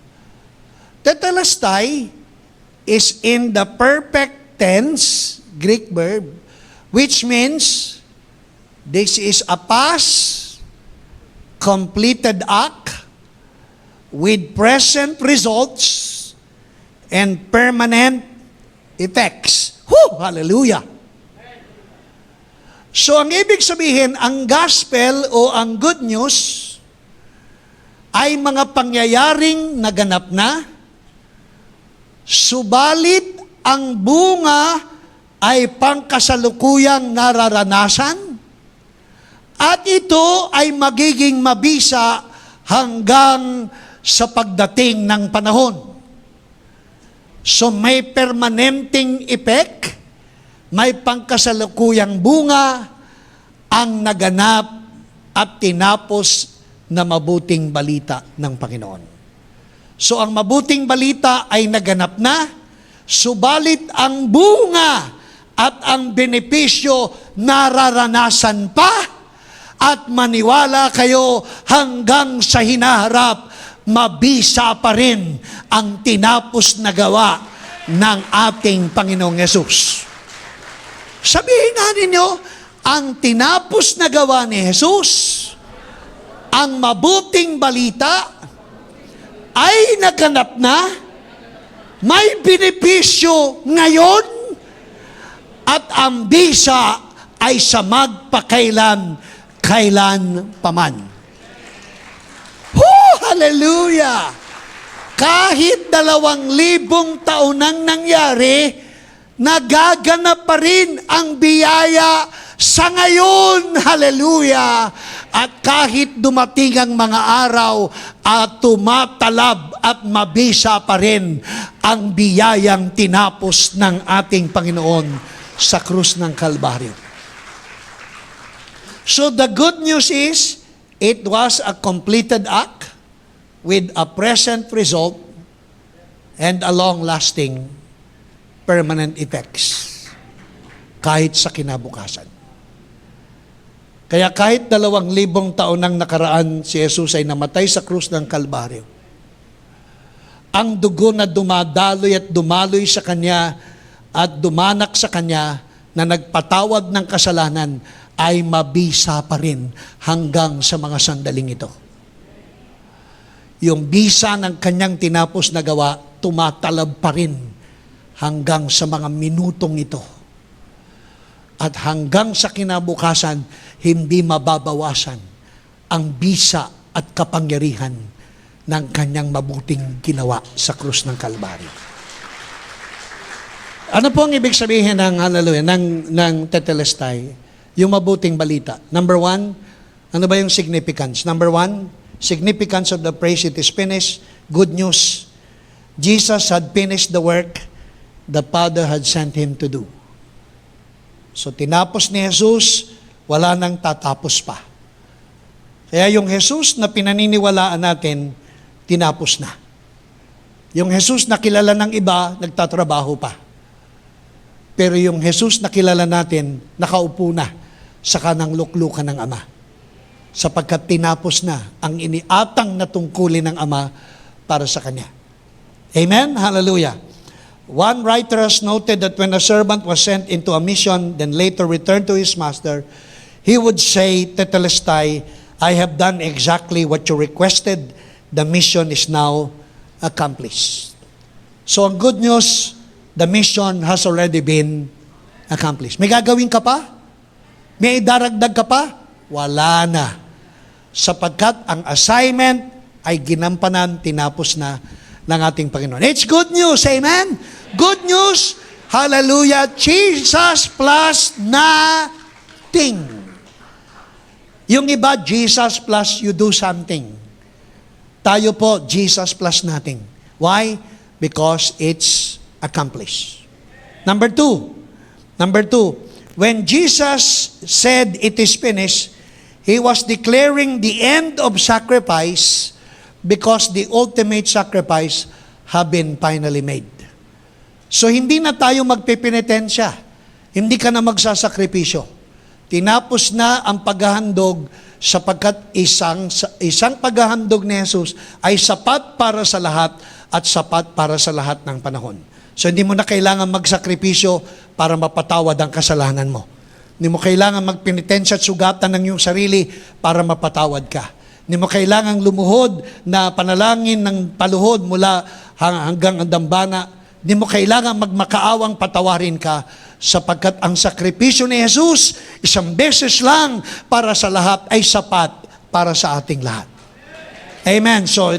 tetelestai is in the perfect tense, Greek verb, which means this is a past, completed act with present results and permanent effects. Hallelujah! So, ang ibig sabihin, ang gospel o ang good news ay mga pangyayaring naganap na, subalit ang bunga ay pangkasalukuyang nararanasan, at ito ay magiging mabisa hanggang sa pagdating ng panahon. So may permanenteng effect, may pangkasalukuyang bunga, ang naganap at tinapos na mabuting balita ng Panginoon. So ang mabuting balita ay naganap na, subalit ang bunga at ang benepisyo nararanasan pa, at maniwala kayo hanggang sa hinaharap, mabisa pa rin ang tinapos na gawa ng ating Panginoong Yesus. Sabihin nga ninyo, ang tinapos na gawa ni Jesus, ang mabuting balita, ay naganap na, may benepisyo ngayon, at ang bisa ay sa magpakailan, kailan paman. Hallelujah! Kahit 2,000 taon nang nangyari, nagaganap pa rin ang biyaya sa ngayon. Hallelujah! At kahit dumating ang mga araw at tumatalab at mabisa pa rin ang biyayang tinapos ng ating Panginoon sa krus ng Kalbaryo. So the good news is, it was a completed act with a present result and a long-lasting permanent effects kahit sa kinabukasan. Kaya kahit 2,000 taon nang nakaraan, si Jesus ay namatay sa krus ng Kalbaryo. Ang dugo na dumadaloy at dumaloy sa Kanya at dumanak sa Kanya na nagpatawad ng kasalanan ay mabisa pa rin hanggang sa mga sandaling ito. Yung bisa ng Kanyang tinapos na gawa, tumatalab pa rin hanggang sa mga minutong ito. At hanggang sa kinabukasan, hindi mababawasan ang bisa at kapangyarihan ng Kanyang mabuting ginawa sa krus ng Kalbaryo. Ano po ang ibig sabihin ng hallelujah, ng tetelestai? Yung mabuting balita. Number 1, ano ba yung significance? Number 1, significance of the praise, it is finished. Good news. Jesus had finished the work the Father had sent Him to do. So tinapos ni Jesus, wala nang tatapos pa. Kaya yung Jesus na pinaniniwalaan natin, tinapos na. Yung Jesus na kilala ng iba, nagtatrabaho pa. Pero yung Jesus na kilala natin, nakaupo na sa kanang luklukan ng Ama. Sapagkat tinapos na ang iniatang na tungkulin ng Ama para sa Kanya. Amen? Hallelujah. One writer has noted that when a servant was sent into a mission, then later returned to his master, he would say, Tetelestai, I have done exactly what you requested. The mission is now accomplished. So ang good news, the mission has already been accomplished. May gagawin ka pa? May idaragdag ka pa? Wala na. Sapagkat ang assignment ay ginampanan, tinapos na ng ating Panginoon. It's good news, amen? Good news, hallelujah, Jesus plus nothing. Yung iba, Jesus plus you do something. Tayo po, Jesus plus nothing. Why? Because it's accomplished. Number two, when Jesus said it is finished, He was declaring the end of sacrifice because the ultimate sacrifice have been finally made. So hindi na tayo magpipinitensya. Hindi ka na magsasakripisyo. Tinapos na ang paghahandog sapagkat isang paghahandog ni Jesus ay sapat para sa lahat at sapat para sa lahat ng panahon. So hindi mo na kailangan magsakripisyo para mapatawad ang kasalanan mo. Hindi mo kailangan magpenitensya at sugatan ng iyong sarili para mapatawad ka. Hindi mo kailangan lumuhod na panalangin ng paluhod mula hanggang ang dambana. Hindi mo kailangan magmakaawang patawarin ka sapagkat ang sakripisyo ni Jesus, isang beses lang para sa lahat ay sapat para sa ating lahat. Amen. So,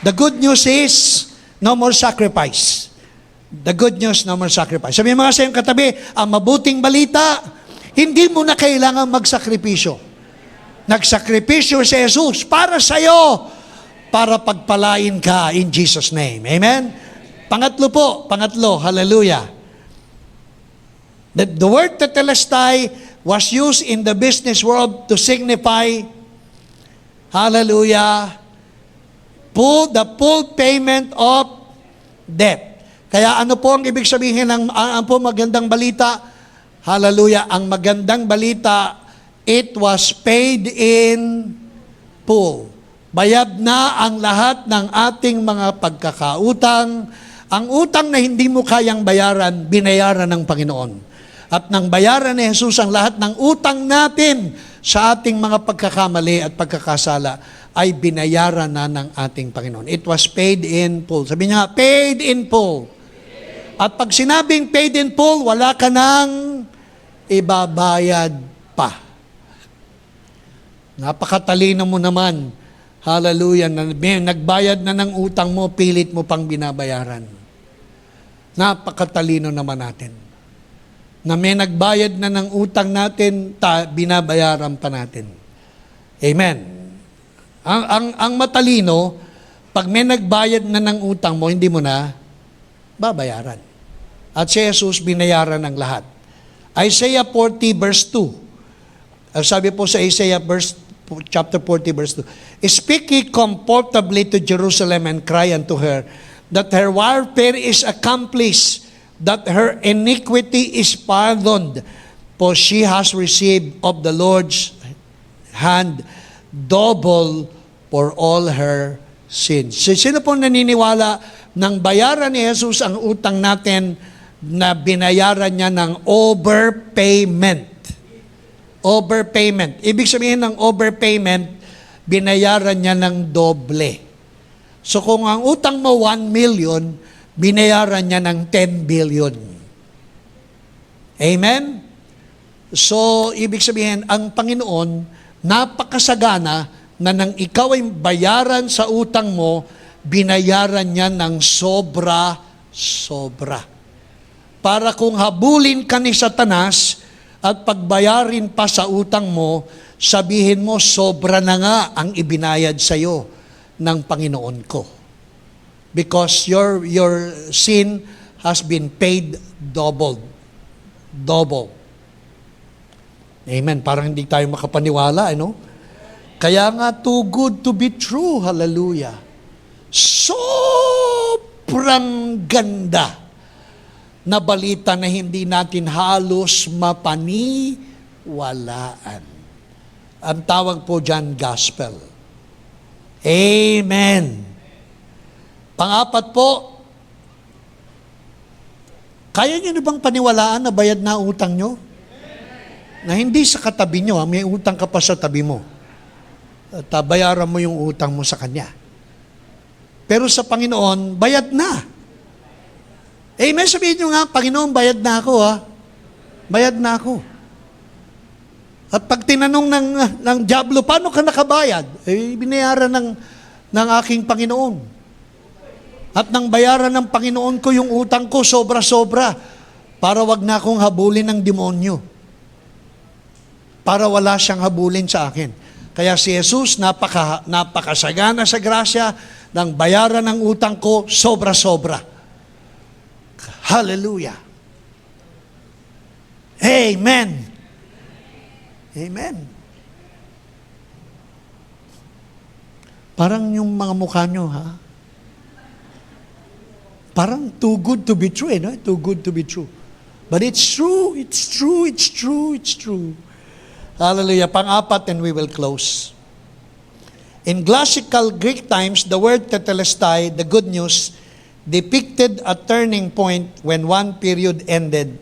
the good news is, no more sacrifice. The good news, no more sacrifice. Sabi mga sa iyong katabi, ang mabuting balita, hindi mo na kailangan magsakripisyo. Nagsakripisyo si Jesus para sa iyo, para pagpalain ka in Jesus' name. Amen? Pangatlo, hallelujah. The word tetelestai was used in the business world to signify, hallelujah, the full payment of debt. Kaya ano po ang ibig sabihin ng magandang balita? Hallelujah, ang magandang balita, it was paid in full. Bayad na ang lahat ng ating mga pagkakautang Ang utang na hindi mo kayang bayaran, binayaran ng Panginoon. At nang bayaran ni Jesus ang lahat ng utang natin sa ating mga pagkakamali at pagkakasala, ay binayaran na ng ating Panginoon. It was paid in full. Sabi niya, paid in full. At pag sinabing paid in full, wala ka nang ibabayad pa. Napakatalino mo naman. Hallelujah. Nagbayad na ng utang mo, pilit mo pang binabayaran. Napakatalino naman natin. Na may nagbayad na ng utang natin, binabayaran pa natin. Amen. Ang matalino, pag may nagbayad na ng utang mo, hindi mo na babayaran. At si Jesus binayaran ng lahat. Isaiah 40 verse 2. Sabi po sa Isaiah chapter 40 verse 2. Speak ye comfortably to Jerusalem and cry unto her that her warfare is accomplished, that her iniquity is pardoned, for she has received of the Lord's hand double for all her sins. Sino po naniniwala nang bayaran ni Jesus ang utang natin na binayaran niya ng overpayment? Overpayment. Ibig sabihin ng overpayment, binayaran niya ng doble. So kung ang utang mo 1 million, binayaran niya ng 10 billion. Amen? So, ibig sabihin, ang Panginoon, napakasagana na nang ikaw ay bayaran sa utang mo, binayaran niya ng sobra-sobra. Para kung habulin ka ni Satanas at pagbayarin pa sa utang mo, sabihin mo, sobra na nga ang ibinayad sa iyo ng Panginoon ko. Because your sin has been paid double. Double. Amen. Parang hindi tayo makapaniwala, ano? Kaya nga, too good to be true. Hallelujah. Sobrang ganda na balita na hindi natin halos mapaniwalaan. Ang tawag po dyan, gospel. Amen. Pang-apat po, kaya nyo na bang paniwalaan na bayad na utang nyo? Na hindi sa katabi nyo, may utang ka pa sa tabi mo. At bayaran mo yung utang mo sa Kanya. Pero sa Panginoon, bayad na. Amen, sabihin nyo nga, Panginoon, bayad na ako ha. Bayad na ako. At pag tinanong ng dyablo, paano ka nakabayad? Binayaran ng aking Panginoon. At nang bayaran ng Panginoon ko yung utang ko, sobra-sobra, para wag na akong habulin ng demonyo. Para wala siyang habulin sa akin. Kaya si Jesus, napakasagana sa grasya, nang bayaran ng utang ko, sobra-sobra. Hallelujah. Amen. Amen. Parang yung mga mukha nyo, ha? Parang too good to be true, no? Too good to be true. But it's true, it's true, it's true, it's true. Hallelujah. Pang-apat, and we will close. In classical Greek times, the word tetelestai, the good news, depicted a turning point when one period ended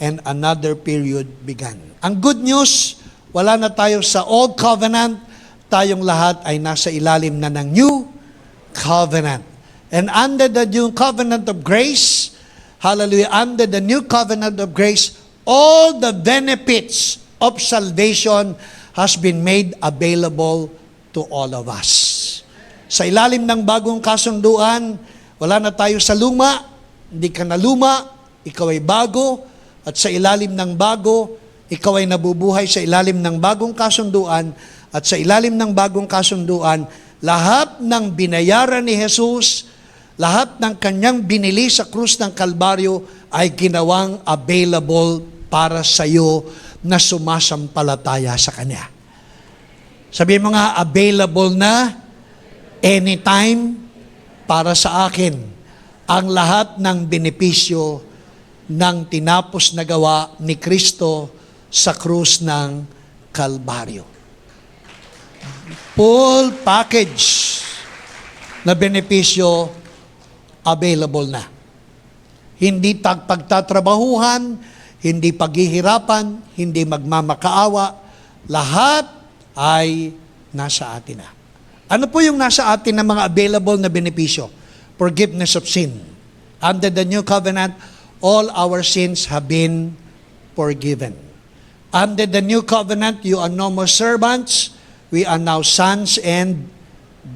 and another period began. Ang good news, wala na tayo sa Old Covenant, tayong lahat ay nasa ilalim na ng New Covenant. And under the New Covenant of Grace, hallelujah, under the New Covenant of Grace, all the benefits of salvation has been made available to all of us. Sa ilalim ng bagong kasunduan, wala na tayo sa luma, hindi ka na luma, ikaw ay bago, at sa ilalim ng bago, ikaw ay nabubuhay sa ilalim ng bagong kasunduan, at sa ilalim ng bagong kasunduan, lahat ng binayaran ni Jesus, lahat ng kanyang binili sa krus ng Kalbaryo ay ginawang available para sa iyo na sumasampalataya sa Kanya. Sabihin mo nga, available na, anytime, para sa akin, ang lahat ng benepisyo ng tinapos na gawa ni Kristo sa krus ng Kalbaryo. Full package na benepisyo available na. hindi pagtatrabahuhan, hindi paghihirapan, hindi magmamakaawa, lahat ay nasa atin na. Ano po yung nasa atin na mga available na benepisyo? Forgiveness of sin. Under the new covenant, all our sins have been forgiven. Under the new covenant, you are no more servants, we are now sons and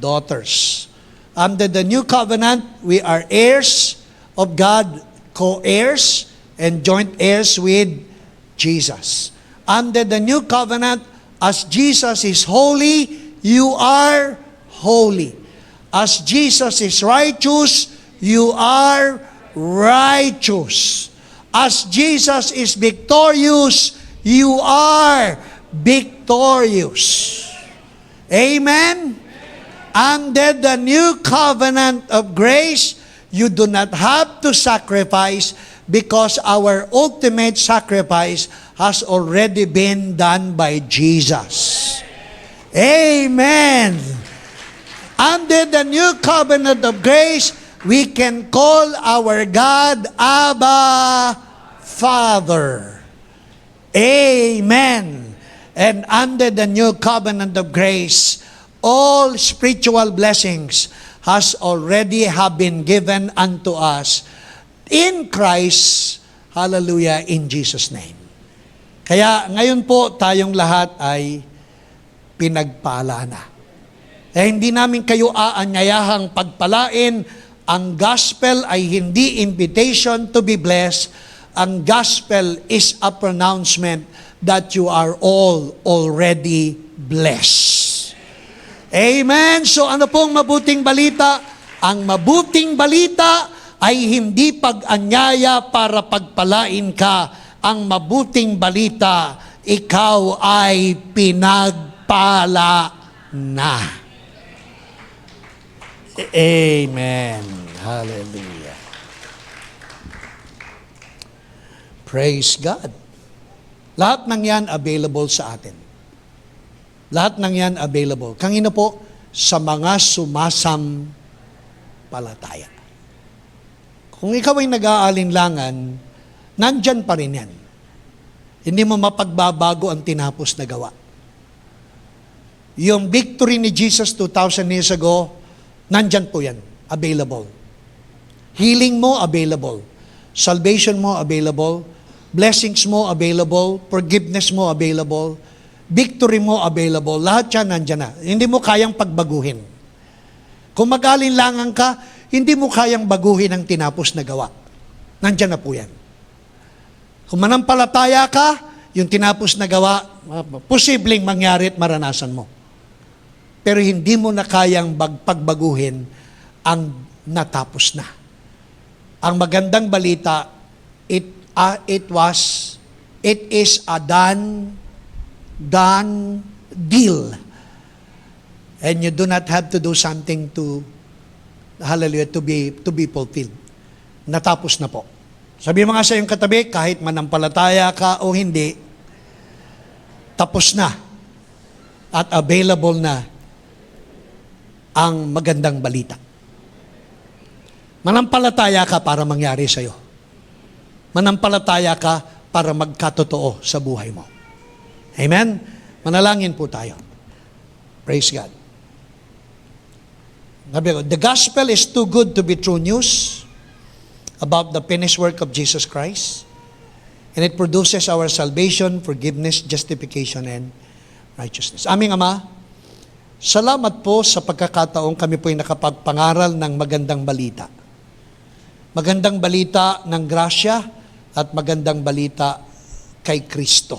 daughters. Under the new covenant, we are heirs of God, co-heirs and joint heirs with Jesus. Under the new covenant, as Jesus is holy, you are holy. As Jesus is righteous, you are righteous. As Jesus is victorious, you are victorious. Amen? Under the new covenant of grace, you do not have to sacrifice because our ultimate sacrifice has already been done by Jesus. Amen. Under the new covenant of grace, we can call our God Abba Father. Amen. And under the new covenant of grace, all spiritual blessings has already have been given unto us in Christ. Hallelujah, in Jesus' name. Kaya ngayon po tayong lahat ay pinagpala na. Hindi namin kayo aanyayahang pagpalain. Ang gospel ay hindi invitation to be blessed. Ang gospel is a pronouncement that you are all already blessed. Amen. So ano pong mabuting balita? Ang mabuting balita ay hindi pag-anyaya para pagpalain ka. Ang mabuting balita, ikaw ay pinagpala na. Amen. Hallelujah. Praise God. Lahat ng yan available sa atin. Lahat ng yan available. Kanino po? Sa mga sumasampalataya. Kung ikaw ay nag-aalinlangan, nandyan pa rin yan. Hindi mo mapagbabago ang tinapos na gawa. Yung victory ni Jesus 2,000 years ago, nandyan po yan. Available. Healing mo, available. Salvation mo, available. Blessings mo, available. Forgiveness mo, available. Victory mo, available. Lahat yan, nandyan na. Hindi mo kayang pagbaguhin. Kung mag-alinlangan ka, hindi mo kayang baguhin ang tinapos na gawa. Nandyan na po yan. Kung manampalataya ka, yung tinapos na gawa, posibleng mangyari at maranasan mo. Pero hindi mo na kayang pagbaguhin ang natapos na. Ang magandang balita, it is a done deal. And you do not have to do something to, hallelujah, to be fulfilled. Natapos na po. Sabi mo nga sa iyong katabi, kahit manampalataya ka o hindi, tapos na at available na ang magandang balita. Manampalataya ka para mangyari sa iyo. Manampalataya ka para magkatotoo sa buhay mo. Amen? Manalangin po tayo. Praise God. The gospel is too good to be true news about the finished work of Jesus Christ. And it produces our salvation, forgiveness, justification, and righteousness. Aming Ama, salamat po sa pagkakataong kami po'y nakapagpangaral ng magandang balita. Magandang balita ng grasya at magandang balita kay Kristo.